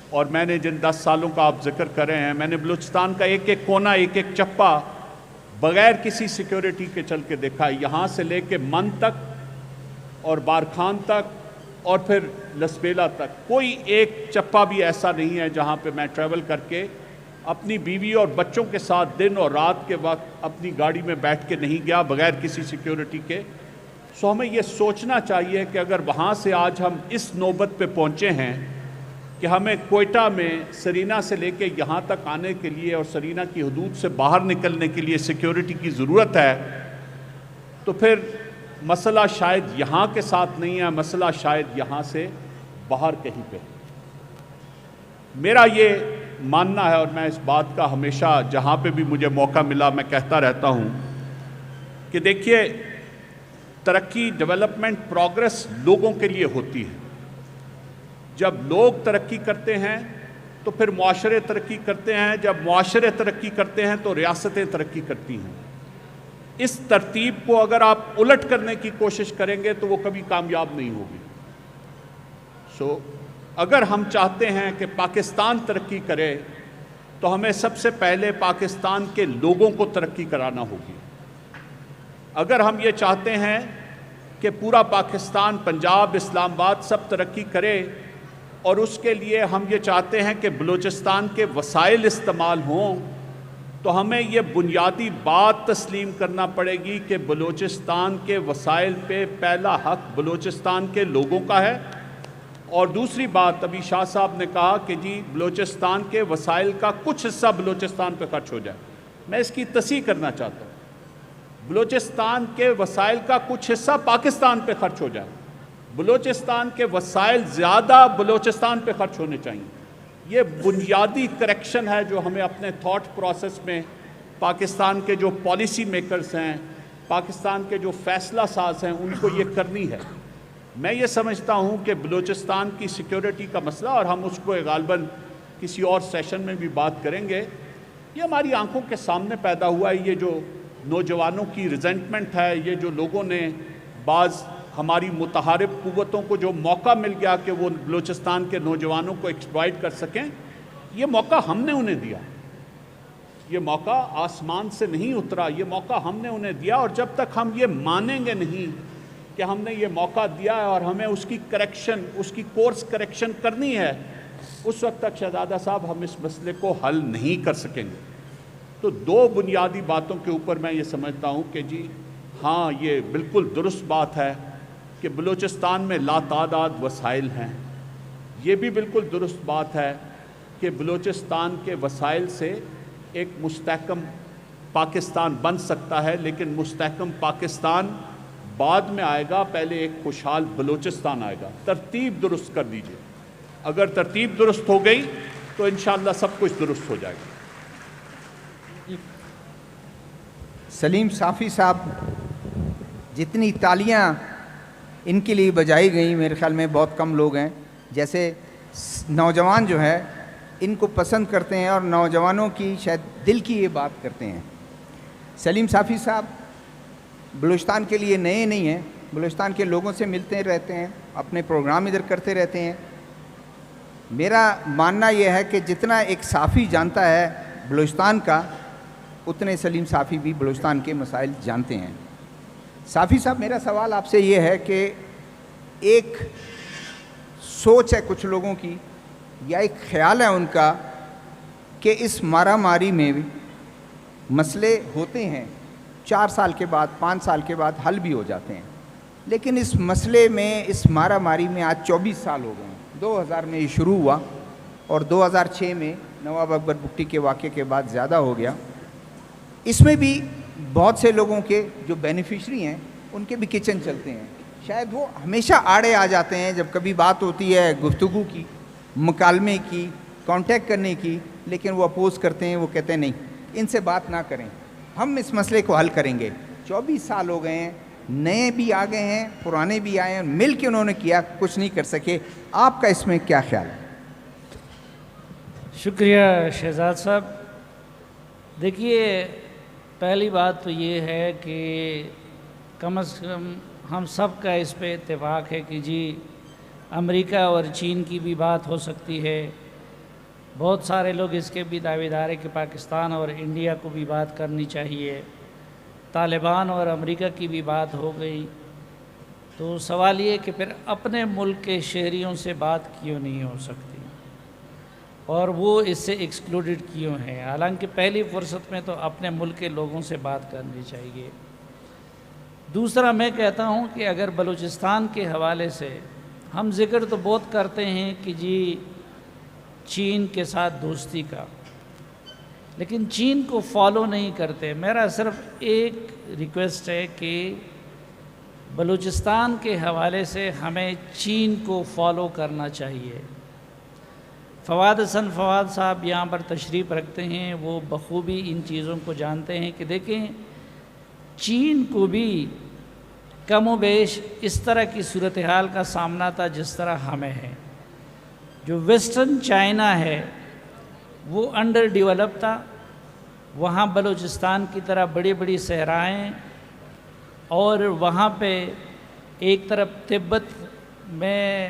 اور میں نے جن 10 سالوں کا آپ ذکر کر رہے ہیں, میں نے بلوچستان کا ایک ایک کونا, ایک ایک چپا بغیر کسی سیکیورٹی کے چل کے دیکھا ہے. یہاں سے لے کے من تک, اور بارکھان تک, اور پھر لسبیلا تک, کوئی ایک چپا بھی ایسا نہیں ہے جہاں پہ میں ٹریول کر کے اپنی بیوی اور بچوں کے ساتھ دن اور رات کے وقت اپنی گاڑی میں بیٹھ کے نہیں گیا بغیر کسی سیکیورٹی کے. سو ہمیں یہ سوچنا چاہیے کہ اگر وہاں سے آج ہم اس نوبت پہ پہنچے ہیں کہ ہمیں کوئٹہ میں سرینا سے لے کے یہاں تک آنے کے لیے, اور سرینا کی حدود سے باہر نکلنے کے لیے سیکیورٹی کی ضرورت ہے, تو پھر مسئلہ شاید یہاں کے ساتھ نہیں ہے, مسئلہ شاید یہاں سے باہر کہیں پہ. میرا یہ ماننا ہے, اور میں اس بات کا ہمیشہ جہاں پہ بھی مجھے موقع ملا میں کہتا رہتا ہوں, کہ دیکھیے ترقی, ڈیولپمنٹ, پروگرس لوگوں کے لیے ہوتی ہے. جب لوگ ترقی کرتے ہیں تو پھر معاشرے ترقی کرتے ہیں, جب معاشرے ترقی کرتے ہیں تو ریاستیں ترقی کرتی ہیں. اس ترتیب کو اگر آپ الٹ کرنے کی کوشش کریں گے تو وہ کبھی کامیاب نہیں ہوگی. سو اگر ہم چاہتے ہیں کہ پاکستان ترقی کرے تو ہمیں سب سے پہلے پاکستان کے لوگوں کو ترقی کرانا ہوگی. اگر ہم یہ چاہتے ہیں کہ پورا پاکستان، پنجاب، اسلام آباد سب ترقی کرے، اور اس کے لیے ہم یہ چاہتے ہیں کہ بلوچستان کے وسائل استعمال ہوں، تو ہمیں یہ بنیادی بات تسلیم کرنا پڑے گی کہ بلوچستان کے وسائل پہ پہلا حق بلوچستان کے لوگوں کا ہے. اور دوسری بات، ابھی شاہ صاحب نے کہا کہ جی بلوچستان کے وسائل کا کچھ حصہ بلوچستان پہ خرچ ہو جائے. میں اس کی تصحیح کرنا چاہتا ہوں. بلوچستان کے وسائل کا کچھ حصہ پاکستان پہ خرچ ہو جائے. بلوچستان کے وسائل زیادہ بلوچستان پہ خرچ ہونے چاہیے. یہ بنیادی کریکشن ہے جو ہمیں اپنے تھاٹ پروسیس میں پاکستان کے جو پالیسی میکرز ہیں، پاکستان کے جو فیصلہ ساز ہیں، ان کو یہ کرنی ہے. میں یہ سمجھتا ہوں کہ بلوچستان کی سیکیورٹی کا مسئلہ، اور ہم اس کو غالباً کسی اور سیشن میں بھی بات کریں گے، یہ ہماری آنکھوں کے سامنے پیدا ہوا ہے. یہ جو نوجوانوں کی ریزنٹمنٹ ہے، یہ جو لوگوں نے، بعض ہماری متحارب قوتوں کو جو موقع مل گیا کہ وہ بلوچستان کے نوجوانوں کو ایکسپلائٹ کر سکیں، یہ موقع ہم نے انہیں دیا. یہ موقع آسمان سے نہیں اترا، یہ موقع ہم نے انہیں دیا. اور جب تک ہم یہ مانیں گے نہیں کہ ہم نے یہ موقع دیا ہے اور ہمیں اس کی کریکشن، اس کی کورس کریکشن کرنی ہے، اس وقت تک شہزادہ صاحب ہم اس مسئلے کو حل نہیں کر سکیں گے. تو دو بنیادی باتوں کے اوپر میں یہ سمجھتا ہوں کہ جی ہاں، یہ بالکل درست بات ہے کہ بلوچستان میں لاتعداد وسائل ہیں. یہ بھی بالکل درست بات ہے کہ بلوچستان کے وسائل سے ایک مستحکم پاکستان بن سکتا ہے، لیکن مستحکم پاکستان بعد میں آئے گا. پہلے ایک خوشحال بلوچستان آئے گا. ترتیب درست کر دیجئے. اگر ترتیب درست ہو گئی تو انشاءاللہ سب کچھ درست ہو جائے گا. سلیم صافی صاحب، جتنی تالیاں ان کے لیے بجائی گئیں، میرے خیال میں بہت کم لوگ ہیں جیسے نوجوان جو ہے ان کو پسند کرتے ہیں اور نوجوانوں کی شاید دل کی یہ بات کرتے ہیں. سلیم صافی صاحب بلوچستان کے لیے نئے نہیں ہیں، بلوچستان کے لوگوں سے ملتے رہتے ہیں، اپنے پروگرام ادھر کرتے رہتے ہیں. میرا ماننا یہ ہے کہ جتنا ایک صافی جانتا ہے بلوچستان کا، اتنے سلیم صافی بھی بلوچستان کے مسائل جانتے ہیں. صافی صاحب، میرا سوال آپ سے یہ ہے کہ ایک سوچ ہے کچھ لوگوں کی، یا ایک خیال ہے ان کا کہ اس مارا ماری میں بھی مسئلے ہوتے ہیں، 4 سال کے بعد 5 سال کے بعد حل بھی ہو جاتے ہیں، لیکن اس مسئلے میں، اس مارا ماری میں آج 24 سال ہو گئے ہیں. 2000 میں یہ شروع ہوا اور 2006 میں نواب اکبر بگٹی کے واقعے کے بعد زیادہ ہو گیا. اس میں بھی بہت سے لوگوں کے جو بینیفیشری ہیں ان کے بھی کچن چلتے ہیں. شاید وہ ہمیشہ آڑے آ جاتے ہیں جب کبھی بات ہوتی ہے گفتگو کی، مکالمے کی، کانٹیکٹ کرنے کی، لیکن وہ اپوز کرتے ہیں. وہ کہتے ہیں نہیں، ان سے بات نہ کریں، ہم اس مسئلے کو حل کریں گے. 24 سال ہو گئے ہیں، نئے بھی آ گئے ہیں، پرانے بھی آئے ہیں، مل کے انہوں نے کیا، کچھ نہیں کر سکے. آپ کا اس میں کیا خیال ہے؟ شکریہ شہزاد صاحب. دیکھیے، پہلی بات تو یہ ہے کہ کم از کم ہم سب کا اس پہ اتفاق ہے کہ جی امریکہ اور چین کی بھی بات ہو سکتی ہے. بہت سارے لوگ اس کے بھی دعوے دار ہیں کہ پاکستان اور انڈیا کو بھی بات کرنی چاہیے. طالبان اور امریکہ کی بھی بات ہو گئی. تو سوال یہ کہ پھر اپنے ملک کے شہریوں سے بات کیوں نہیں ہو سکتی اور وہ اس سے ایکسکلوڈڈ کیوں ہیں؟ حالانکہ پہلی فرصت میں تو اپنے ملک کے لوگوں سے بات کرنی چاہیے. دوسرا، میں کہتا ہوں کہ اگر بلوچستان کے حوالے سے ہم ذکر تو بہت کرتے ہیں کہ جی چین کے ساتھ دوستی کا، لیکن چین کو فالو نہیں کرتے. میرا صرف ایک ریکویسٹ ہے کہ بلوچستان کے حوالے سے ہمیں چین کو فالو کرنا چاہیے. فواد حسن فواد صاحب یہاں پر تشریف رکھتے ہیں، وہ بخوبی ان چیزوں کو جانتے ہیں کہ دیکھیں چین کو بھی کم و بیش اس طرح کی صورتحال کا سامنا تھا جس طرح ہمیں ہے. جو ویسٹرن چائنا ہے وہ انڈر ڈیولپ تھا، وہاں بلوچستان کی طرح بڑی بڑی صحرائیں، اور وہاں پہ ایک طرف تبت میں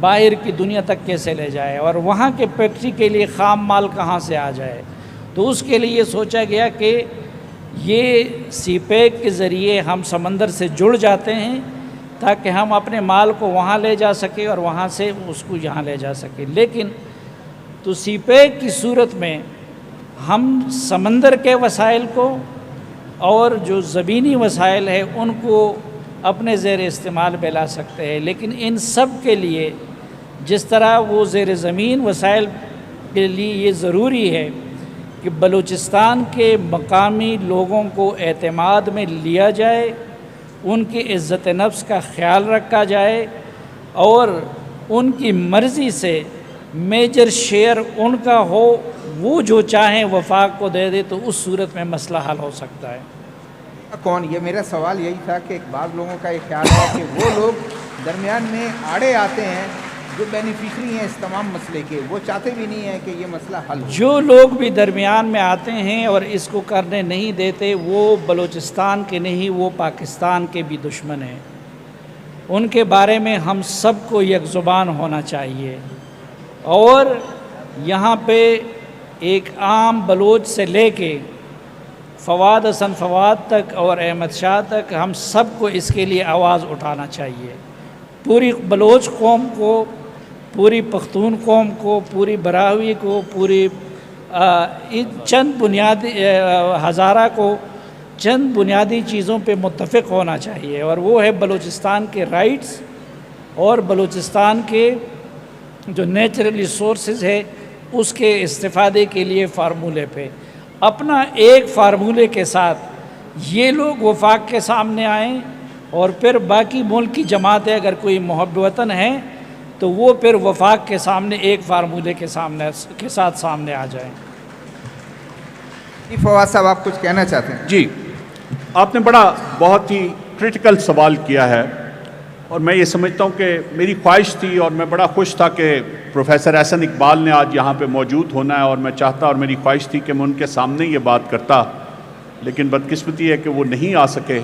باہر کی دنیا تک کیسے لے جائے اور وہاں کے فیکٹری کے لیے خام مال کہاں سے آ جائے. تو اس کے لیے یہ سوچا گیا کہ یہ سی پیک کے ذریعے ہم سمندر سے جڑ جاتے ہیں تاکہ ہم اپنے مال کو وہاں لے جا سکیں اور وہاں سے اس کو یہاں لے جا سکیں. لیکن تو سی پیک کی صورت میں ہم سمندر کے وسائل کو اور جو زمینی وسائل ہیں ان کو اپنے زیر استعمال میں لا سکتے ہیں. لیکن ان سب کے لیے جس طرح وہ زیر زمین وسائل کے لیے یہ ضروری ہے کہ بلوچستان کے مقامی لوگوں کو اعتماد میں لیا جائے, ان کی عزت نفس کا خیال رکھا جائے اور ان کی مرضی سے میجر شیئر ان کا ہو, وہ جو چاہیں وفاق کو دے دے, تو اس صورت میں مسئلہ حل ہو سکتا ہے. کون؟ یہ میرا سوال یہی تھا کہ بعض لوگوں کا یہ خیال ہے کہ وہ لوگ درمیان میں آڑے آتے ہیں جو بینیفیشری ہیں اس تمام مسئلے کے, وہ چاہتے بھی نہیں ہیں کہ یہ مسئلہ حل ہو. جو لوگ بھی درمیان میں آتے ہیں اور اس کو کرنے نہیں دیتے وہ بلوچستان کے نہیں, وہ پاکستان کے بھی دشمن ہیں. ان کے بارے میں ہم سب کو یک زبان ہونا چاہیے اور یہاں پہ ایک عام بلوچ سے لے کے فواد حسن فواد تک اور احمد شاہ تک ہم سب کو اس کے لیے آواز اٹھانا چاہیے. پوری بلوچ قوم کو, پوری پختون قوم کو, پوری براہوی کو, پوری چند بنیادی ہزارہ کو چند بنیادی چیزوں پہ متفق ہونا چاہیے اور وہ ہے بلوچستان کے رائٹس اور بلوچستان کے جو نیچرل ریسورسز ہے اس کے استفادے کے لیے فارمولے پہ. اپنا ایک فارمولے کے ساتھ یہ لوگ وفاق کے سامنے آئیں اور پھر باقی ملک کی جماعتیں اگر کوئی محب وطن ہیں تو وہ پھر وفاق کے سامنے ایک فارمولے کے ساتھ سامنے آ جائیں. فواد صاحب آپ کچھ کہنا چاہتے ہیں؟ جی, آپ نے بہت ہی کرٹیکل سوال کیا ہے اور میں یہ سمجھتا ہوں کہ میری خواہش تھی اور میں بڑا خوش تھا کہ پروفیسر احسن اقبال نے آج یہاں پہ موجود ہونا ہے اور میں چاہتا اور میری خواہش تھی کہ میں ان کے سامنے یہ بات کرتا, لیکن بدقسمتی ہے کہ وہ نہیں آ سکے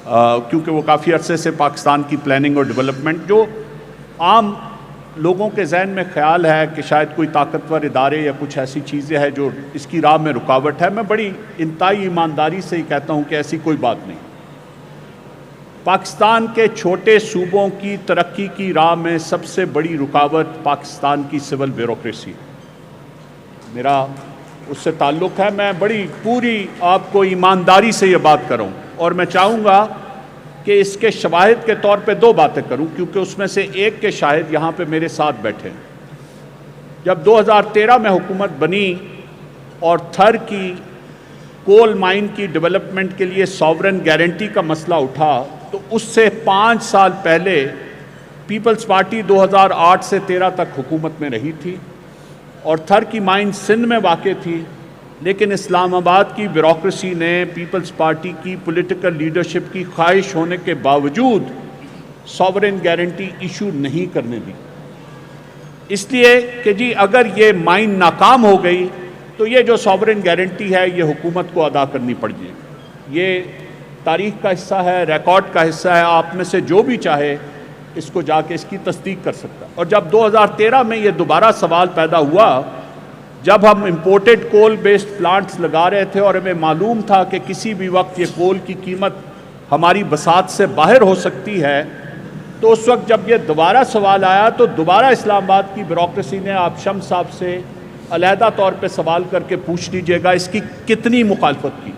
کیونکہ وہ کافی عرصے سے پاکستان کی پلاننگ اور ڈیولپمنٹ, جو عام لوگوں کے ذہن میں خیال ہے کہ شاید کوئی طاقتور ادارے یا کچھ ایسی چیزیں ہیں جو اس کی راہ میں رکاوٹ ہے, میں بڑی انتہائی ایمانداری سے ہی کہتا ہوں کہ ایسی کوئی بات نہیں. پاکستان کے چھوٹے صوبوں کی ترقی کی راہ میں سب سے بڑی رکاوٹ پاکستان کی سول بیوروکریسی, میرا اس سے تعلق ہے. میں بڑی پوری آپ کو ایمانداری سے یہ بات کروں اور میں چاہوں گا کہ اس کے شواہد کے طور پہ دو باتیں کروں کیونکہ اس میں سے ایک کے شاہد یہاں پہ میرے ساتھ بیٹھے. جب 2013 میں حکومت بنی اور تھر کی کول مائن کی ڈیولپمنٹ کے لیے ساورن گارنٹی کا مسئلہ اٹھا تو اس سے 5 سال پہلے پیپلز پارٹی 2008 سے 13 تک حکومت میں رہی تھی اور تھر کی مائن سندھ میں واقع تھی, لیکن اسلام آباد کی بیوروکریسی نے پیپلز پارٹی کی پولیٹیکل لیڈرشپ کی خواہش ہونے کے باوجود ساورن گارنٹی ایشو نہیں کرنے دی. اس لیے کہ جی اگر یہ مائن ناکام ہو گئی تو یہ جو ساورن گارنٹی ہے یہ حکومت کو ادا کرنی پڑ جائے. یہ تاریخ کا حصہ ہے, ریکارڈ کا حصہ ہے, آپ میں سے جو بھی چاہے اس کو جا کے اس کی تصدیق کر سکتا. اور جب 2013 میں یہ دوبارہ سوال پیدا ہوا جب ہم امپورٹڈ کول بیسڈ پلانٹس لگا رہے تھے اور ہمیں معلوم تھا کہ کسی بھی وقت یہ کول کی قیمت ہماری بساط سے باہر ہو سکتی ہے, تو اس وقت جب یہ دوبارہ سوال آیا تو دوبارہ اسلام آباد کی بیوروکریسی نے آپ شمس صاحب سے علیحدہ طور پہ سوال کر کے پوچھ لیجئے گا اس کی کتنی مخالفت کی.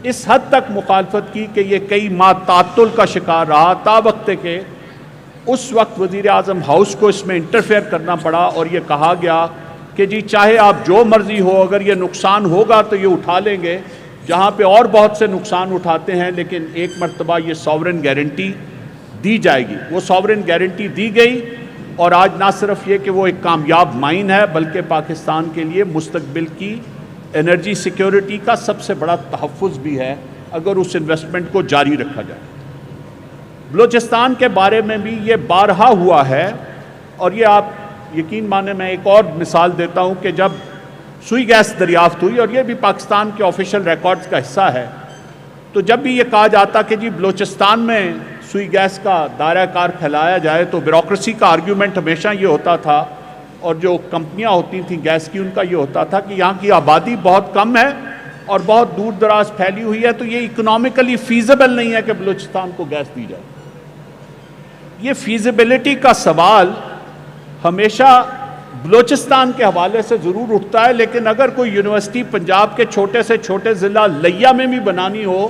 اس حد تک مخالفت کی کہ یہ کئی ماہ تعطل کا شکار رہا, تا وقت کہ اس وقت وزیر اعظم ہاؤس کو اس میں انٹرفیئر کرنا پڑا اور یہ کہا گیا کہ جی چاہے آپ جو مرضی ہو, اگر یہ نقصان ہوگا تو یہ اٹھا لیں گے, جہاں پہ اور بہت سے نقصان اٹھاتے ہیں, لیکن ایک مرتبہ یہ ساورن گارنٹی دی جائے گی. وہ ساورن گارنٹی دی گئی اور آج نہ صرف یہ کہ وہ ایک کامیاب مائن ہے بلکہ پاکستان کے لیے مستقبل کی انرجی سیکیورٹی کا سب سے بڑا تحفظ بھی ہے اگر اس انویسٹمنٹ کو جاری رکھا جائے. بلوچستان کے بارے میں بھی یہ بارہا ہوا ہے اور یہ آپ یقین مانے, میں ایک اور مثال دیتا ہوں کہ جب سوئی گیس دریافت ہوئی اور یہ بھی پاکستان کے آفیشیل ریکارڈز کا حصہ ہے, تو جب بھی یہ کہا جاتا کہ جی بلوچستان میں سوئی گیس کا دائرہ کار پھیلایا جائے تو بیوروکریسی کا آرگیومنٹ ہمیشہ یہ ہوتا تھا، اور جو کمپنیاں ہوتی تھیں گیس کی ان کا یہ ہوتا تھا کہ یہاں کی آبادی بہت کم ہے اور بہت دور دراز پھیلی ہوئی ہے، تو یہ اکنامکلی فیزیبل نہیں ہے کہ بلوچستان کو گیس دی جائے۔ یہ فیزیبلٹی کا سوال ہمیشہ بلوچستان کے حوالے سے ضرور اٹھتا ہے، لیکن اگر کوئی یونیورسٹی پنجاب کے چھوٹے سے چھوٹے ضلع لیا میں بھی بنانی ہو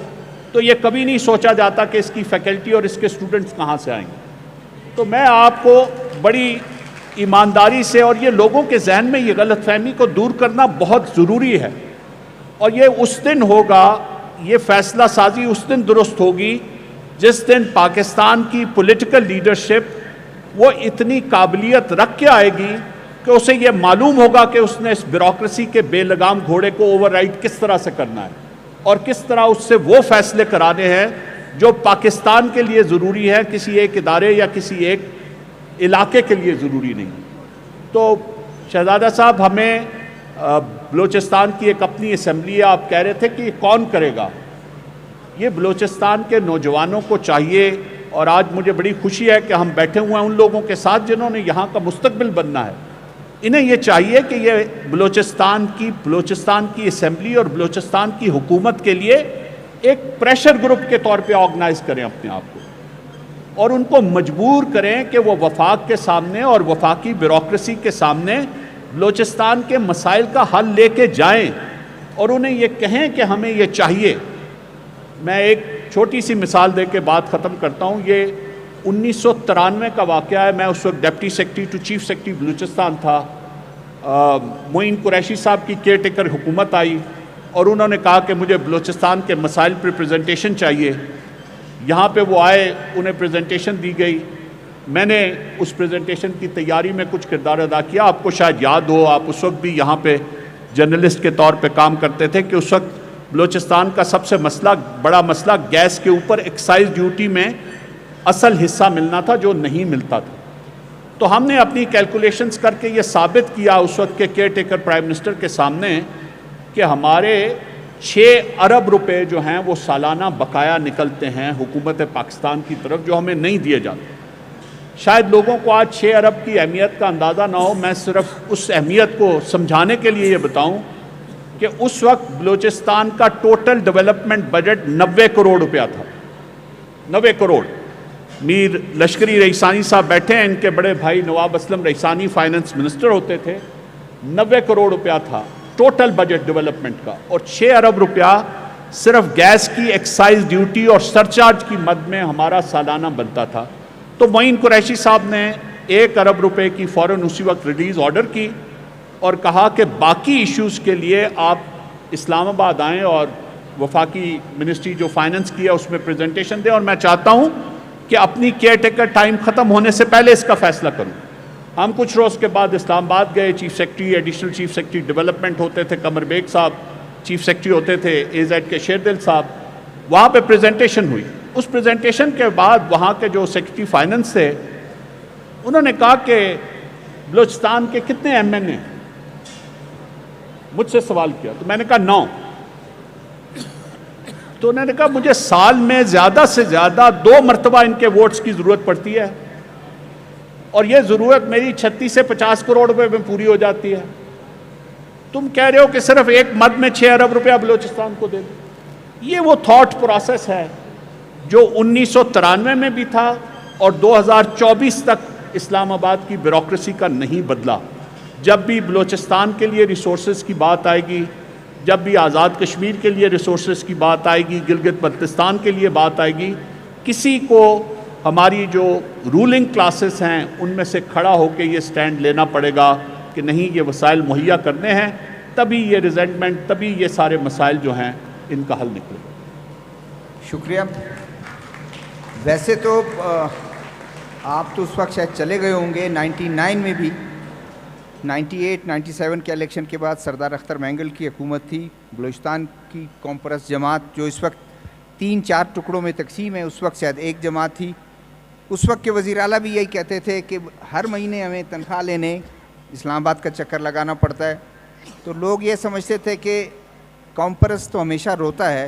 تو یہ کبھی نہیں سوچا جاتا کہ اس کی فیکلٹی اور اس کے اسٹوڈنٹس کہاں سے آئیں گے۔ تو میں آپ کو بڑی ایمانداری سے، اور یہ لوگوں کے ذہن میں یہ غلط فہمی کو دور کرنا بہت ضروری ہے، اور یہ اس دن ہوگا، یہ فیصلہ سازی اس دن درست ہوگی جس دن پاکستان کی پولیٹیکل لیڈرشپ وہ اتنی قابلیت رکھ کے آئے گی کہ اسے یہ معلوم ہوگا کہ اس نے اس بیوروکریسی کے بے لگام گھوڑے کو اوور رائڈ کس طرح سے کرنا ہے، اور کس طرح اس سے وہ فیصلے کرانے ہیں جو پاکستان کے لیے ضروری ہے، کسی ایک ادارے یا کسی ایک علاقے کے لیے ضروری نہیں۔ تو شہزادہ صاحب، ہمیں بلوچستان کی ایک اپنی اسمبلی ہے، آپ کہہ رہے تھے کہ یہ کون کرے گا؟ یہ بلوچستان کے نوجوانوں کو چاہیے، اور آج مجھے بڑی خوشی ہے کہ ہم بیٹھے ہوئے ہیں ان لوگوں کے ساتھ جنہوں نے یہاں کا مستقبل بننا ہے۔ انہیں یہ چاہیے کہ یہ بلوچستان کی اسمبلی اور بلوچستان کی حکومت کے لیے ایک پریشر گروپ کے طور پہ آرگنائز کریں اپنے آپ کو، اور ان کو مجبور کریں کہ وہ وفاق کے سامنے اور وفاقی بیوروکریسی کے سامنے بلوچستان کے مسائل کا حل لے کے جائیں، اور انہیں یہ کہیں کہ ہمیں یہ چاہیے۔ میں ایک چھوٹی سی مثال دے کے بات ختم کرتا ہوں۔ یہ 1993 کا واقعہ ہے، میں اس وقت deputy secretary to chief secretary Balochistan تھا۔ معین قریشی صاحب کی کیئر ٹیکر حکومت آئی، اور انہوں نے کہا کہ مجھے بلوچستان کے مسائل پر پریزنٹیشن چاہیے۔ یہاں پہ وہ آئے، انہیں پریزنٹیشن دی گئی۔ میں نے اس پریزنٹیشن کی تیاری میں کچھ کردار ادا کیا۔ آپ کو شاید یاد ہو، آپ اس وقت بھی یہاں پہ جرنلسٹ کے طور پہ کام کرتے تھے، کہ اس وقت بلوچستان کا سب سے بڑا مسئلہ گیس کے اوپر ایکسائز ڈیوٹی میں اصل حصہ ملنا تھا جو نہیں ملتا تھا۔ تو ہم نے اپنی کیلکولیشنز کر کے یہ ثابت کیا اس وقت کے کیئر ٹیکر پرائم منسٹر کے سامنے کہ ہمارے 6 ارب روپے جو ہیں وہ سالانہ بقایا نکلتے ہیں حکومت پاکستان کی طرف، جو ہمیں نہیں دیے جاتے۔ شاید لوگوں کو آج 6 ارب کی اہمیت کا اندازہ نہ ہو، میں صرف اس اہمیت کو سمجھانے کے لیے یہ بتاؤں کہ اس وقت بلوچستان کا ٹوٹل ڈیولپمنٹ بجٹ 90 کروڑ روپیہ تھا۔ 90 کروڑ۔ میر لشکری رئیسانی صاحب بیٹھے ہیں، ان کے بڑے بھائی نواب اسلم رئیسانی فائنانس منسٹر ہوتے تھے۔ 90 کروڑ روپیہ تھا ٹوٹل بجٹ ڈیولپمنٹ کا، اور 6 ارب روپیہ صرف گیس کی ایکسائز ڈیوٹی اور سرچارج کی مد میں ہمارا سالانہ بنتا تھا۔ تو معین قریشی صاحب نے 1 ارب روپے کی فوراً اسی وقت ریلیز آرڈر کی، اور کہا کہ باقی ایشوز کے لیے آپ اسلام آباد آئیں اور وفاقی منسٹری جو فائننس کی ہے اس میں پریزنٹیشن دیں، اور میں چاہتا ہوں کہ اپنی کیئر ٹیکر ٹائم ختم ہونے سے پہلے اس کا فیصلہ کروں۔ ہم کچھ روز کے بعد اسلام آباد گئے، chief secretary additional chief secretary development ہوتے تھے قمر بیگ صاحب، چیف سیکرٹری ہوتے تھے اے زیڈ کے شیردل صاحب، وہاں پہ پریزنٹیشن ہوئی۔ اس پریزنٹیشن کے بعد وہاں کے جو سیکرٹری فائننس تھے انہوں نے کہا کہ بلوچستان کے کتنے ایم این اے، مجھ سے سوال کیا، تو میں نے کہا 9۔ تو انہوں نے کہا مجھے سال میں زیادہ سے زیادہ 2 مرتبہ ان کے ووٹس کی ضرورت پڑتی ہے، اور یہ ضرورت میری 36 سے 50 کروڑ روپے میں پوری ہو جاتی ہے۔ تم کہہ رہے ہو کہ صرف ایک مد میں 6 ارب روپیہ بلوچستان کو دے دو۔ یہ وہ تھاٹ پروسیس ہے جو 1993 میں بھی تھا اور 2024 تک اسلام آباد کی بیوروکریسی کا نہیں بدلا۔ جب بھی بلوچستان کے لیے ریسورسز کی بات آئے گی، جب بھی آزاد کشمیر کے لیے ریسورسز کی بات آئے گی، گلگت بلتستان کے لیے بات آئے گی، کسی کو ہماری جو رولنگ کلاسز ہیں ان میں سے کھڑا ہو کے یہ سٹینڈ لینا پڑے گا کہ نہیں، یہ وسائل مہیا کرنے ہیں، تبھی یہ ریزنٹمنٹ، تبھی یہ سارے مسائل جو ہیں ان کا حل نکلے۔ شکریہ۔ ویسے تو آپ تو اس وقت شاید چلے گئے ہوں گے، 99 میں بھی، 98 97 کے الیکشن کے بعد سردار اختر مینگل کی حکومت تھی۔ بلوچستان کی کانفرنس جماعت جو اس وقت 3-4 ٹکڑوں میں تقسیم ہے، اس وقت شاید ایک جماعت تھی۔ اس وقت کے وزیر اعلیٰ بھی یہی کہتے تھے کہ ہر مہینے ہمیں تنخواہ لینے اسلام آباد کا چکر لگانا پڑتا ہے۔ تو لوگ یہ سمجھتے تھے کہ کانفرنس تو ہمیشہ روتا ہے،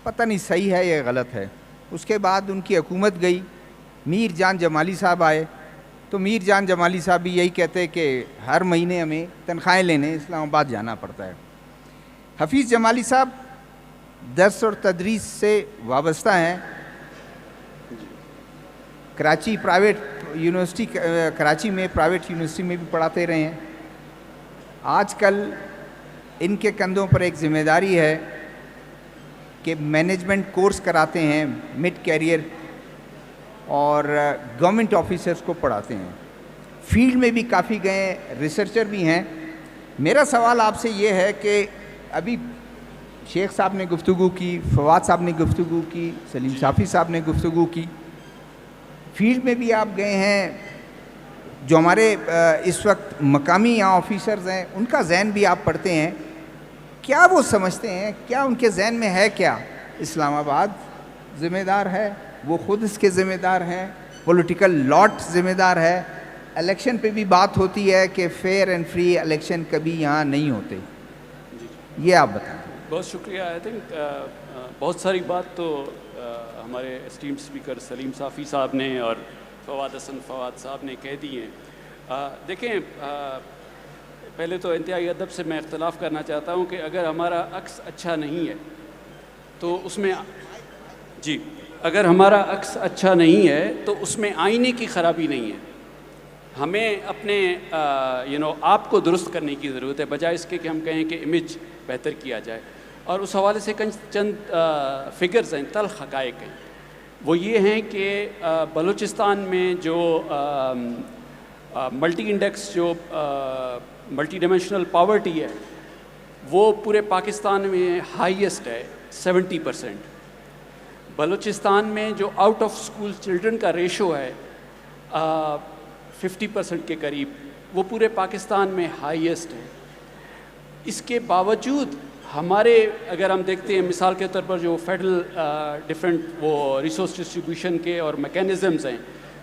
پتہ نہیں صحیح ہے یا غلط ہے۔ اس کے بعد ان کی حکومت گئی, میر جان جمالی صاحب آئے, تو میر جان جمالی صاحب بھی یہی کہتے کہ ہر مہینے ہمیں تنخواہیں لینے اسلام آباد جانا پڑتا ہے. حفیظ جمالی صاحب درس اور تدریس سے وابستہ ہیں, کراچی پرائیویٹ یونیورسٹی, کراچی میں پرائیویٹ یونیورسٹی میں بھی پڑھاتے رہے ہیں. آج کل ان کے کندھوں پر ایک ذمہ داری ہے کہ مینجمنٹ کورس کراتے ہیں, مڈ کیریئر, اور گورنمنٹ آفیسرز کو پڑھاتے ہیں. فیلڈ میں بھی کافی گئے, ریسرچر بھی ہیں. میرا سوال آپ سے یہ ہے کہ ابھی شیخ صاحب نے گفتگو کی, فواد صاحب نے گفتگو کی, سلیم صافی صاحب نے گفتگو کی, فیلڈ میں بھی آپ گئے ہیں. جو ہمارے اس وقت مقامی یہاں آفیسرز ہیں ان کا ذہن بھی آپ پڑھتے ہیں, کیا وہ سمجھتے ہیں, کیا ان کے ذہن میں ہے کیا اسلام آباد ذمہ دار ہے, وہ خود اس کے ذمہ دار ہیں, پولیٹیکل لاٹ ذمہ دار ہے. الیکشن پہ بھی بات ہوتی ہے کہ فیئر اینڈ فری الیکشن کبھی یہاں نہیں ہوتے, یہ آپ بتائیں. بہت شکریہ. آئی تھنک بہت ساری بات تو ہمارے اسٹیم اسپیکر سلیم صافی صاحب نے اور فواد حسن فواد صاحب نے کہہ دی ہیں. دیکھیں, پہلے تو انتہائی ادب سے میں اختلاف کرنا چاہتا ہوں کہ اگر ہمارا عکس اچھا نہیں ہے تو اس میں اگر ہمارا عکس اچھا نہیں ہے تو اس میں آئینے کی خرابی نہیں ہے. ہمیں اپنے آپ کو درست کرنے کی ضرورت ہے, بجائے اس کے کہ ہم کہیں کہ امیج بہتر کیا جائے. اور اس حوالے سے چند فگرز ہیں, تلخ حقائق ہیں. وہ یہ ہیں کہ بلوچستان میں جو ملٹی انڈیکس, جو ملٹی ڈیمینشنل پاورٹی ہے, وہ پورے پاکستان میں ہائیسٹ ہے, 70%. بلوچستان میں جو آؤٹ آف اسکول چلڈرن کا ریشو ہے 50% کے قریب, وہ پورے پاکستان میں ہائیسٹ ہے. اس کے باوجود ہمارے, اگر ہم دیکھتے ہیں مثال کے طور پر جو فیڈرل ڈفرینٹ وہ ریسورس ڈسٹریبیوشن کے اور میکینزمز ہیں,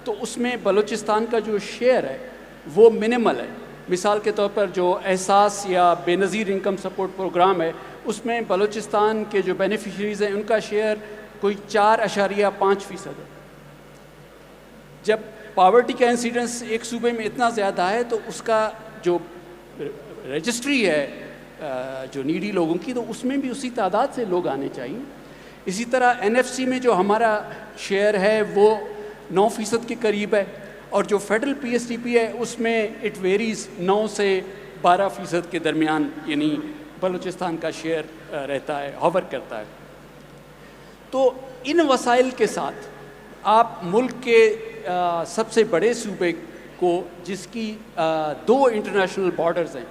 تو اس میں بلوچستان کا جو شیئر ہے وہ منیمل ہے. مثال کے طور پر جو احساس یا بے نظیر انکم سپورٹ پروگرام ہے, اس میں بلوچستان کے جو بینیفیشریز ہیں ان کا شیئر کوئی 4.5% ہے. جب پاورٹی کا انسیڈنس ایک صوبے میں اتنا زیادہ ہے تو اس کا جو رجسٹری ہے جو نیڈی لوگوں کی, تو اس میں بھی اسی تعداد سے لوگ آنے چاہیے. اسی طرح NFC میں جو ہمارا شیئر ہے وہ 9% کے قریب ہے, اور جو فیڈرل PSTP ہے اس میں اٹ ویریز 9 سے 12% کے درمیان, یعنی بلوچستان کا شیئر رہتا ہے, ہوور کرتا ہے. تو ان وسائل کے ساتھ آپ ملک کے سب سے بڑے صوبے کو, جس کی 2 انٹرنیشنل بارڈرز ہیں,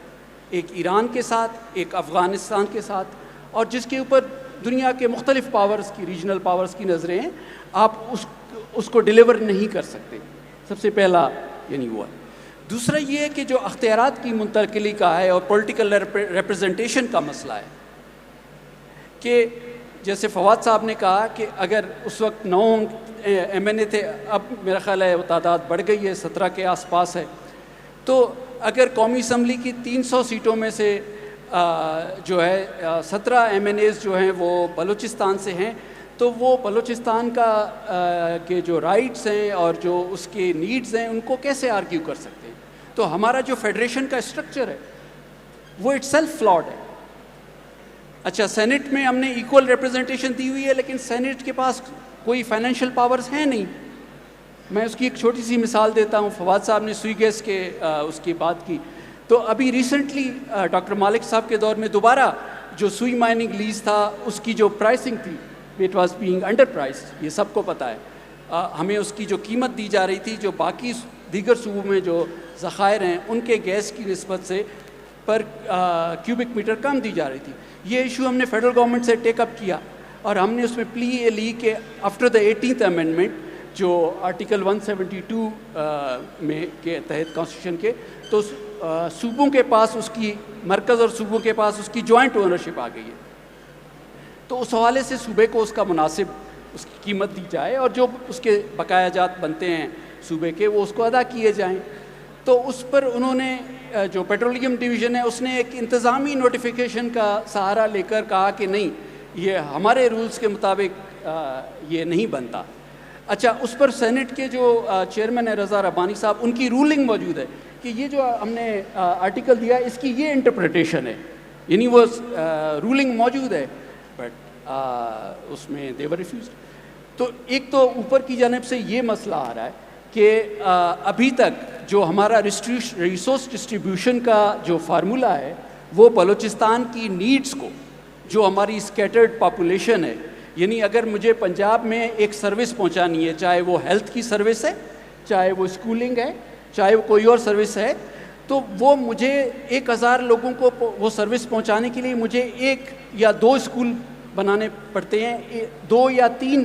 ایک ایران کے ساتھ, ایک افغانستان کے ساتھ, اور جس کے اوپر دنیا کے مختلف پاورز کی, ریجنل پاورز کی نظریں ہیں, آپ اس کو ڈیلیور نہیں کر سکتے. سب سے پہلا یعنی وہ ہے. دوسرا یہ ہے کہ جو اختیارات کی منتقلی کا ہے اور پولیٹیکل ریپرزنٹیشن کا مسئلہ ہے, کہ جیسے فواد صاحب نے کہا کہ اگر اس وقت 9 MNA تھے, اب میرا خیال ہے وہ تعداد بڑھ گئی ہے, 17 کے آس پاس ہے. تو اگر قومی اسمبلی کی 300 سیٹوں میں سے جو ہے 17 MNAs جو ہیں وہ بلوچستان سے ہیں, تو وہ بلوچستان کا کے جو رائٹس ہیں اور جو اس کے نیڈز ہیں ان کو کیسے آرگیو کر سکتے ہیں. تو ہمارا جو فیڈریشن کا اسٹرکچر ہے وہ اٹ سیلف فلاڈ ہے. اچھا, سینٹ میں ہم نے ایکول ریپرزنٹیشن دی ہوئی ہے, لیکن سینٹ کے پاس کوئی فائنینشیل پاورز ہیں نہیں. میں اس کی ایک چھوٹی سی مثال دیتا ہوں. فواد صاحب نے سوئی گیس کے اس کی بات کی, تو ابھی ریسنٹلی ڈاکٹر مالک صاحب کے دور میں دوبارہ جو سوئی مائننگ لیز تھا اس کی جو پرائسنگ تھی, it was being under price, یہ سب کو پتہ ہے. ہمیں اس کی جو قیمت دی جا رہی تھی, جو باقی دیگر صوبوں میں جو ذخائر ہیں ان کے گیس کی نسبت سے پر کیوبک میٹر کم دی جا رہی تھی. یہ ایشو ہم نے فیڈرل گورنمنٹ سے ٹیک اپ کیا, اور ہم نے اس میں پلی لی کہ آفٹر دا 18th امینڈمنٹ جو آرٹیکل 172 میں کے تحت کانسٹیٹیوشن کے, تو صوبوں کے پاس اس کی, مرکز اور صوبوں کے پاس اس کی جوائنٹ اونرشپ آ گئی ہے. تو اس حوالے سے صوبے کو اس کا مناسب اس کی قیمت دی جائے, اور جو اس کے بقایا جات بنتے ہیں صوبے کے وہ اس کو ادا کیے جائیں. تو اس پر انہوں نے, جو پیٹرولیم ڈویژن ہے اس نے ایک انتظامی نوٹیفیکیشن کا سہارا لے کر کہا کہ نہیں, یہ ہمارے رولز کے مطابق یہ نہیں بنتا. اچھا, اس پر سینٹ کے جو چیئرمین ہے رضا ربانی صاحب, ان کی رولنگ موجود ہے کہ یہ جو ہم نے آرٹیکل دیا اس کی یہ انٹرپریٹیشن ہے, یعنی وہ رولنگ موجود ہے, بٹ اس میں دے ور ریفیوزڈ. تو ایک تو اوپر کی جانب سے یہ مسئلہ آ رہا ہے کہ ابھی تک جو ہمارا ریسورس ڈسٹریبیوشن کا جو فارمولہ ہے وہ بلوچستان کی نیڈز کو, جو ہماری اسکیٹرڈ پاپولیشن ہے, یعنی اگر مجھے پنجاب میں ایک سروس پہنچانی ہے, چاہے وہ ہیلتھ کی سروس ہے, چاہے وہ اسکولنگ ہے, چاہے وہ کوئی اور سروس ہے, تو وہ مجھے 1000 لوگوں کو وہ سروس پہنچانے کے لیے مجھے 1 یا 2 اسکول بنانے پڑتے ہیں, 2 یا 3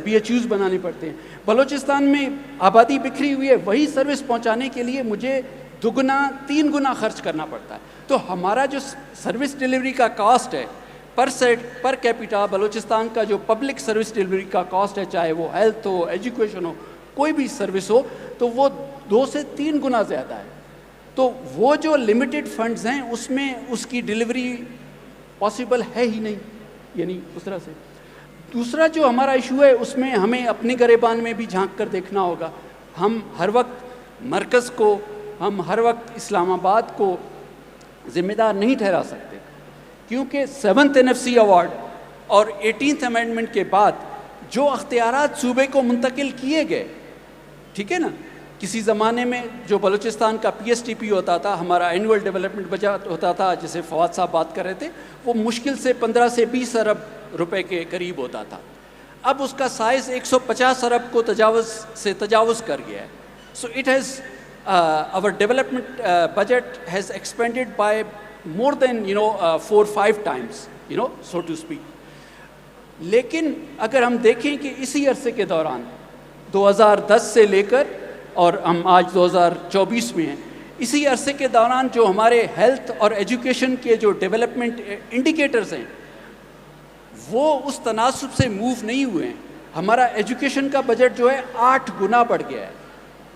BHUs بنانے پڑتے ہیں. بلوچستان میں آبادی بکھری ہوئی ہے, وہی سروس پہنچانے کے لیے مجھے 2-3 گنا خرچ کرنا پڑتا ہے. تو ہمارا جو سروس ڈیلیوری کا کاسٹ ہے پر سیٹ پر کیپیٹا, بلوچستان کا جو پبلک سروس ڈیلیوری کا کاسٹ ہے, چاہے وہ ہیلتھ ہو, ایجوکیشن ہو, کوئی بھی سروس ہو, تو وہ 2 سے 3 گنا زیادہ ہے. تو وہ جو لمیٹڈ فنڈز ہیں اس میں اس کی ڈیلیوری پاسبل ہے ہی نہیں, یعنی اس طرح سے. دوسرا جو ہمارا ایشو ہے اس میں ہمیں اپنے گریبان میں بھی جھانک کر دیکھنا ہوگا. ہم ہر وقت مرکز کو, ہم ہر وقت اسلام آباد کو ذمہ دار نہیں ٹھہرا سکتے, کیونکہ 7th NFC ایوارڈ اور 18th امینڈمنٹ کے بعد جو اختیارات صوبے کو منتقل کیے گئے, ٹھیک ہے نا, کسی زمانے میں جو بلوچستان کا PSTP ہوتا تھا, ہمارا اینول ڈیولپمنٹ بجٹ ہوتا تھا, جسے فواد صاحب بات کر رہے تھے, وہ مشکل سے 15 سے 20 ارب روپے کے قریب ہوتا تھا. اب اس کا سائز 150 ارب کو تجاوز کر گیا ہے. So it has our development budget has expanded by more than 4-5 times, so to speak. لیکن اگر ہم دیکھیں کہ اسی عرصے کے دوران 2010 سے لے کر اور ہم آج 2024 میں ہیں, اسی عرصے کے دوران جو ہمارے ہیلتھ اور ایجوکیشن کے جو ڈیولپمنٹ انڈیکیٹرز ہیں وہ اس تناسب سے موو نہیں ہوئے ہیں. ہمارا ایجوکیشن کا بجٹ جو ہے 8 گنا بڑھ گیا ہے.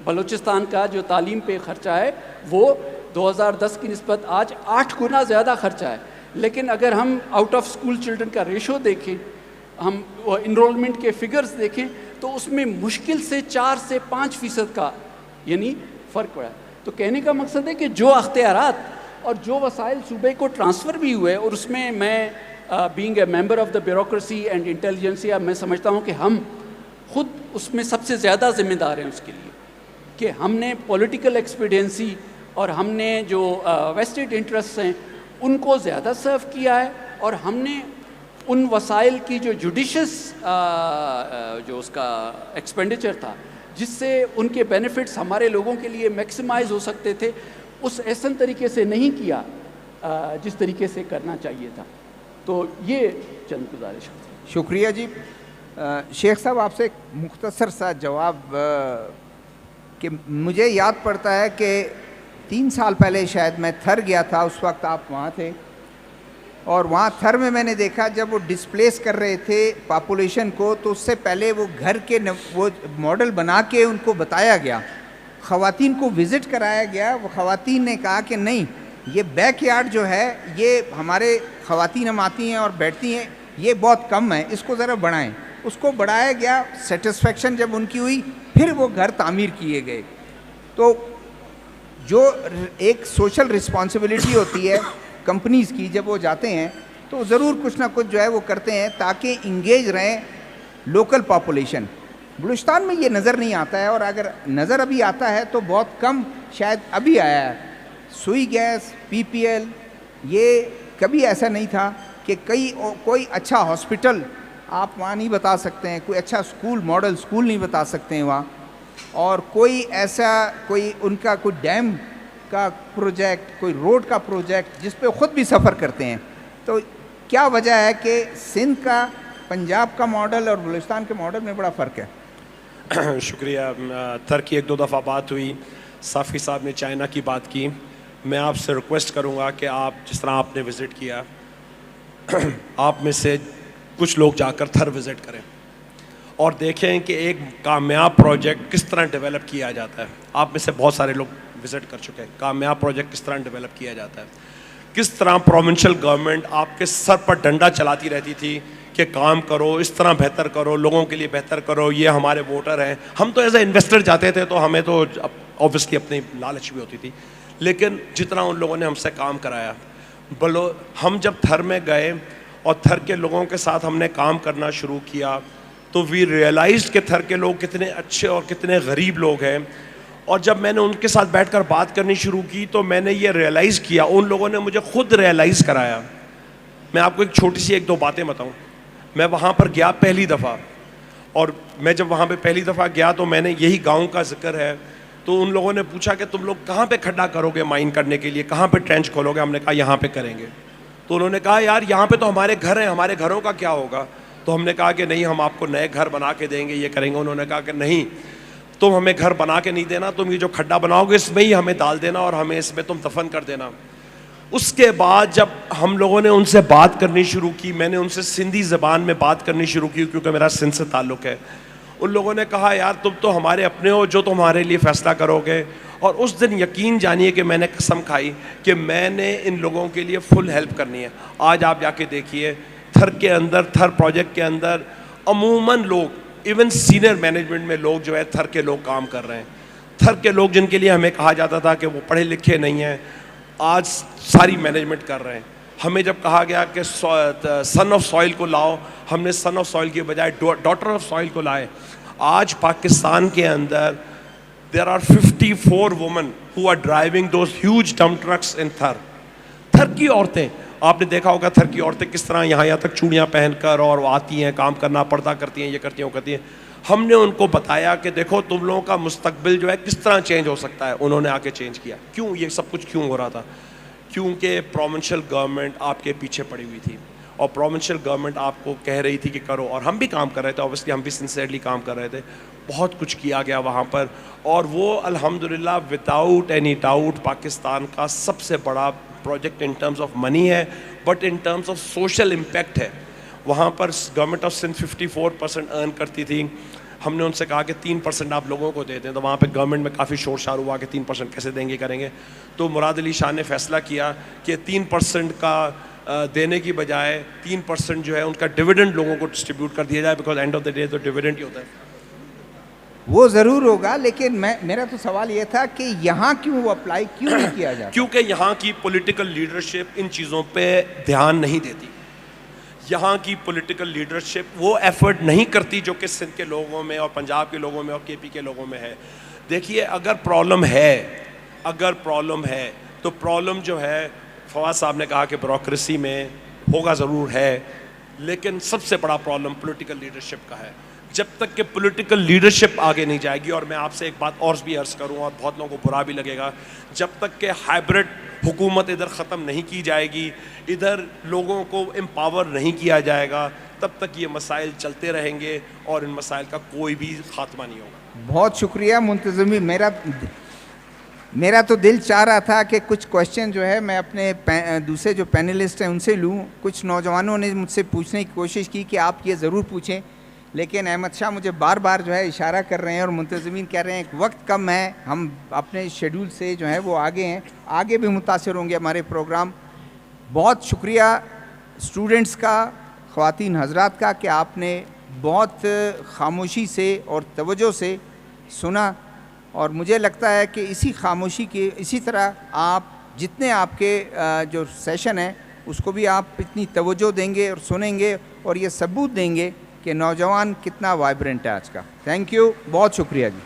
بلوچستان کا جو تعلیم پہ خرچہ ہے وہ 2010 کی نسبت آج 8 گنا زیادہ خرچہ ہے. لیکن اگر ہم آؤٹ آف اسکول چلڈرن کا ریشو دیکھیں, ہم انرولمنٹ کے فگرز دیکھیں, تو اس میں مشکل سے 4 سے 5% کا یعنی فرق پڑا ہے. تو کہنے کا مقصد ہے کہ جو اختیارات اور جو وسائل صوبے کو ٹرانسفر بھی ہوئے, اور اس میں میں being a member of the bureaucracy and intelligentsia, میں سمجھتا ہوں کہ ہم خود اس میں سب سے زیادہ ذمہ دار ہیں اس کے لیے, کہ ہم نے پولیٹیکل ایکسپیڈینسی اور ہم نے جو ویسٹڈ انٹرسٹ ہیں ان کو زیادہ سرو کیا ہے, اور ہم نے ان وسائل کی جو جوڈیشس جو اس کا ایکسپینڈیچر تھا, جس سے ان کے بینیفٹس ہمارے لوگوں کے لیے میکسیمائز ہو سکتے تھے, اس احسن طریقے سے نہیں کیا جس طریقے سے کرنا چاہیے تھا. تو یہ چند گزارش. شکریہ جی. شیخ صاحب, آپ سے ایک مختصر سا جواب, کہ مجھے یاد پڑتا ہے کہ 3 سال پہلے شاید میں تھر گیا تھا, اس وقت آپ وہاں تھے, اور وہاں تھر میں نے دیکھا جب وہ ڈسپلیس کر رہے تھے پاپولیشن کو, تو اس سے پہلے وہ گھر کے وہ ماڈل بنا کے ان کو بتایا گیا, خواتین کو وزٹ کرایا گیا. وہ خواتین نے کہا کہ نہیں, یہ بیک یارڈ جو ہے یہ ہمارے خواتین ہم آتی ہیں اور بیٹھتی ہیں, یہ بہت کم ہے, اس کو ذرا بڑھائیں. اس کو بڑھایا گیا, سیٹسفیکشن جب ان کی ہوئی پھر وہ گھر تعمیر کیے گئے. تو جو ایک سوشل رسپانسبلٹی ہوتی ہے کمپنیز کی, جب وہ جاتے ہیں تو ضرور کچھ نہ کچھ جو ہے وہ کرتے ہیں تاکہ انگیج رہیں لوکل پاپولیشن. بلوچستان میں یہ نظر نہیں آتا ہے, اور اگر نظر ابھی آتا ہے تو بہت کم شاید ابھی آیا ہے. سوئی گیس, PPL, یہ کبھی ایسا نہیں تھا کہ کوئی اچھا ہاسپٹل آپ وہاں نہیں بتا سکتے ہیں, کوئی اچھا اسکول, ماڈل اسکول نہیں بتا سکتے ہیں وہاں, اور کوئی ایسا کوئی ان کا کوئی ڈیم کا پروجیکٹ, کوئی روڈ کا پروجیکٹ جس پہ خود بھی سفر کرتے ہیں. تو کیا وجہ ہے کہ سندھ کا, پنجاب کا ماڈل اور بلوچستان کے ماڈل میں بڑا فرق ہے؟ شکریہ. تھر کی 1-2 دفعہ بات ہوئی, صافی صاحب نے چائنا کی بات کی. میں آپ سے ریکویسٹ کروں گا کہ آپ جس طرح آپ نے وزٹ کیا, آپ میں سے کچھ لوگ جا کر تھر وزٹ کریں اور دیکھیں کہ ایک کامیاب پروجیکٹ کس طرح ڈیولپ کیا جاتا ہے. آپ میں سے بہت سارے لوگ وزٹ کر چکے ہیں, کامیاب پروجیکٹ کس طرح ڈیولپ کیا جاتا ہے. کس طرح پروونشل گورنمنٹ آپ کے سر پر ڈنڈا چلاتی رہتی تھی کہ کام کرو، اس طرح بہتر کرو، لوگوں کے لیے بہتر کرو، یہ ہمارے ووٹر ہیں. ہم تو ایز اے انویسٹر جاتے تھے تو ہمیں تو اوبیسلی اپنی لالچ بھی ہوتی تھی، لیکن جتنا ان لوگوں نے ہم سے کام کرایا، ہم جب تھر میں گئے اور تھر کے لوگوں کے ساتھ ہم نے کام کرنا شروع کیا تو وی ریئلائزڈ کہ تھر کے لوگ کتنے اچھے اور کتنے غریب لوگ ہیں. اور جب میں نے ان کے ساتھ بیٹھ کر بات کرنی شروع کی تو میں نے یہ ریئلائز کیا، ان لوگوں نے مجھے خود ریئلائز کرایا. میں آپ کو ایک چھوٹی سی 1-2 باتیں بتاؤں. میں وہاں پر گیا پہلی دفعہ، اور میں جب وہاں پہ پہلی دفعہ گیا تو میں نے یہی گاؤں کا ذکر ہے، تو ان لوگوں نے پوچھا کہ تم لوگ کہاں پہ کھڈا کرو گے مائن کرنے کے لیے، کہاں پہ ٹرینچ کھولو گے؟ ہم نے کہا یہاں پہ کریں گے. تو انہوں نے کہا یار یہاں پہ تو ہمارے گھر ہیں، ہمارے گھروں کا کیا ہوگا؟ تو ہم نے کہا کہ نہیں، ہم آپ کو نئے گھر بنا کے دیں گے، یہ کریں گے. انہوں نے کہا کہ نہیں، تم ہمیں گھر بنا کے نہیں دینا، تم یہ جو کھڈا بناؤ گے اس میں ہی ہمیں ڈال دینا اور ہمیں اس میں تم دفن کر دینا. اس کے بعد جب ہم لوگوں نے ان سے بات کرنی شروع کی، میں نے ان سے سندھی زبان میں بات کرنی شروع کی کیونکہ میرا سندھ سے تعلق ہے. ان لوگوں نے کہا یار تم تو ہمارے اپنے ہو، جو تمہارے لیے فیصلہ کرو گے. اور اس دن یقین جانیے کہ میں نے قسم کھائی کہ میں نے ان لوگوں کے لیے فل ہیلپ کرنی ہے. آج آپ جا کے دیکھیے تھر کے اندر، تھر پروجیکٹ کے اندر عموماً لوگ، ایون سینئر مینجمنٹ میں لوگ جو ہے تھر کے لوگ کام کر رہے ہیں. تھر کے لوگ جن کے لیے ہمیں کہا جاتا تھا کہ وہ پڑھے لکھے نہیں ہیں، آج ساری مینجمنٹ کر رہے ہیں. ہمیں جب کہا گیا کہ سن آف سوئل کو لاؤ، ہم نے سن آف سوئل کے بجائے ڈاٹر آف سوئل کو لائے. آج پاکستان کے اندر there are 54 women who are driving those huge dump trucks in Thar. تھر کی عورتیں، آپ نے دیکھا ہوگا تھر کی عورتیں کس طرح یہاں تک چوڑیاں پہن کر اور وہ آتی ہیں کام کرنا، پردہ کرتی ہیں، یہ کرتی ہیں وہ کرتی ہیں. ہم نے ان کو بتایا کہ دیکھو تم لوگوں کا مستقبل جو ہے کس طرح چینج ہو سکتا ہے. انہوں نے آ کے چینج کیا. کیوں یہ سب کچھ کیوں ہو رہا تھا؟ کیونکہ پروونشل گورنمنٹ آپ کے پیچھے پڑی ہوئی تھی اور پروونشل گورنمنٹ آپ کو کہہ رہی تھی کہ کرو، اور ہم بھی کام کر رہے تھے. اوبیسلی ہم بھی سنسیئرلی کام کر رہے تھے. بہت کچھ کیا گیا وہاں پر، اور وہ الحمدللہ وداؤٹ اینی ڈاؤٹ پاکستان کا سب سے بڑا project in terms of money ہے، but in terms of social impact ہے. وہاں پر گورنمنٹ آف سندھ 54% ارن کرتی تھی. ہم نے ان سے کہا کہ 3% آپ لوگوں کو دے دیں، تو وہاں پہ گورنمنٹ میں کافی شور شار ہوا کہ 3% کیسے دیں گے، کریں گے. تو مراد علی شاہ نے فیصلہ کیا کہ 3% کا دینے کی بجائے 3% جو ہے ان کا ڈویڈنڈ لوگوں کو ڈسٹریبیوٹ کر دیا جائے، because and of the day تو ڈویڈنڈ ہی ہوتا ہے. وہ ضرور ہوگا، لیکن میرا تو سوال یہ تھا کہ یہاں کیوں وہ اپلائی کیوں نہیں کیا جاتا؟ کیونکہ یہاں کی پولیٹیکل لیڈرشپ ان چیزوں پہ دھیان نہیں دیتی. یہاں کی پولیٹیکل لیڈرشپ وہ ایفرٹ نہیں کرتی جو کہ سندھ کے لوگوں میں اور پنجاب کے لوگوں میں اور کے پی کے لوگوں میں ہے. دیکھیے اگر پرابلم ہے تو پرابلم جو ہے، فواد صاحب نے کہا کہ بیوروکریسی میں ہوگا ضرور ہے، لیکن سب سے بڑا پرابلم پولیٹیکل لیڈرشپ کا ہے. جب تک کہ پولیٹیکل لیڈرشپ آگے نہیں جائے گی، اور میں آپ سے ایک بات اور بھی عرض کروں اور بہت لوگوں کو برا بھی لگے گا، جب تک کہ ہائبرڈ حکومت ادھر ختم نہیں کی جائے گی، ادھر لوگوں کو امپاور نہیں کیا جائے گا، تب تک یہ مسائل چلتے رہیں گے اور ان مسائل کا کوئی بھی خاتمہ نہیں ہوگا. بہت شکریہ منتظمی. میرا تو دل چاہ رہا تھا کہ کچھ کوشچن جو ہے میں اپنے دوسرے جو پینلسٹ ہیں ان سے لوں. کچھ نوجوانوں نے مجھ سے پوچھنے کی کوشش کی کہ آپ یہ ضرور پوچھیں، لیکن احمد شاہ مجھے بار بار جو ہے اشارہ کر رہے ہیں اور منتظمین کہہ رہے ہیں کہ وقت کم ہے، ہم اپنے شیڈول سے جو ہے وہ آگے ہیں، آگے بھی متاثر ہوں گے ہمارے پروگرام. بہت شکریہ اسٹوڈنٹس کا، خواتین حضرات کا، کہ آپ نے بہت خاموشی سے اور توجہ سے سنا. اور مجھے لگتا ہے کہ اسی خاموشی کے اسی طرح آپ جتنے آپ کے جو سیشن ہیں اس کو بھی آپ اتنی توجہ دیں گے اور سنیں گے اور یہ ثبوت دیں گے کہ نوجوان کتنا وائبرنٹ ہے آج کا. تھینک یو، بہت شکریہ جی.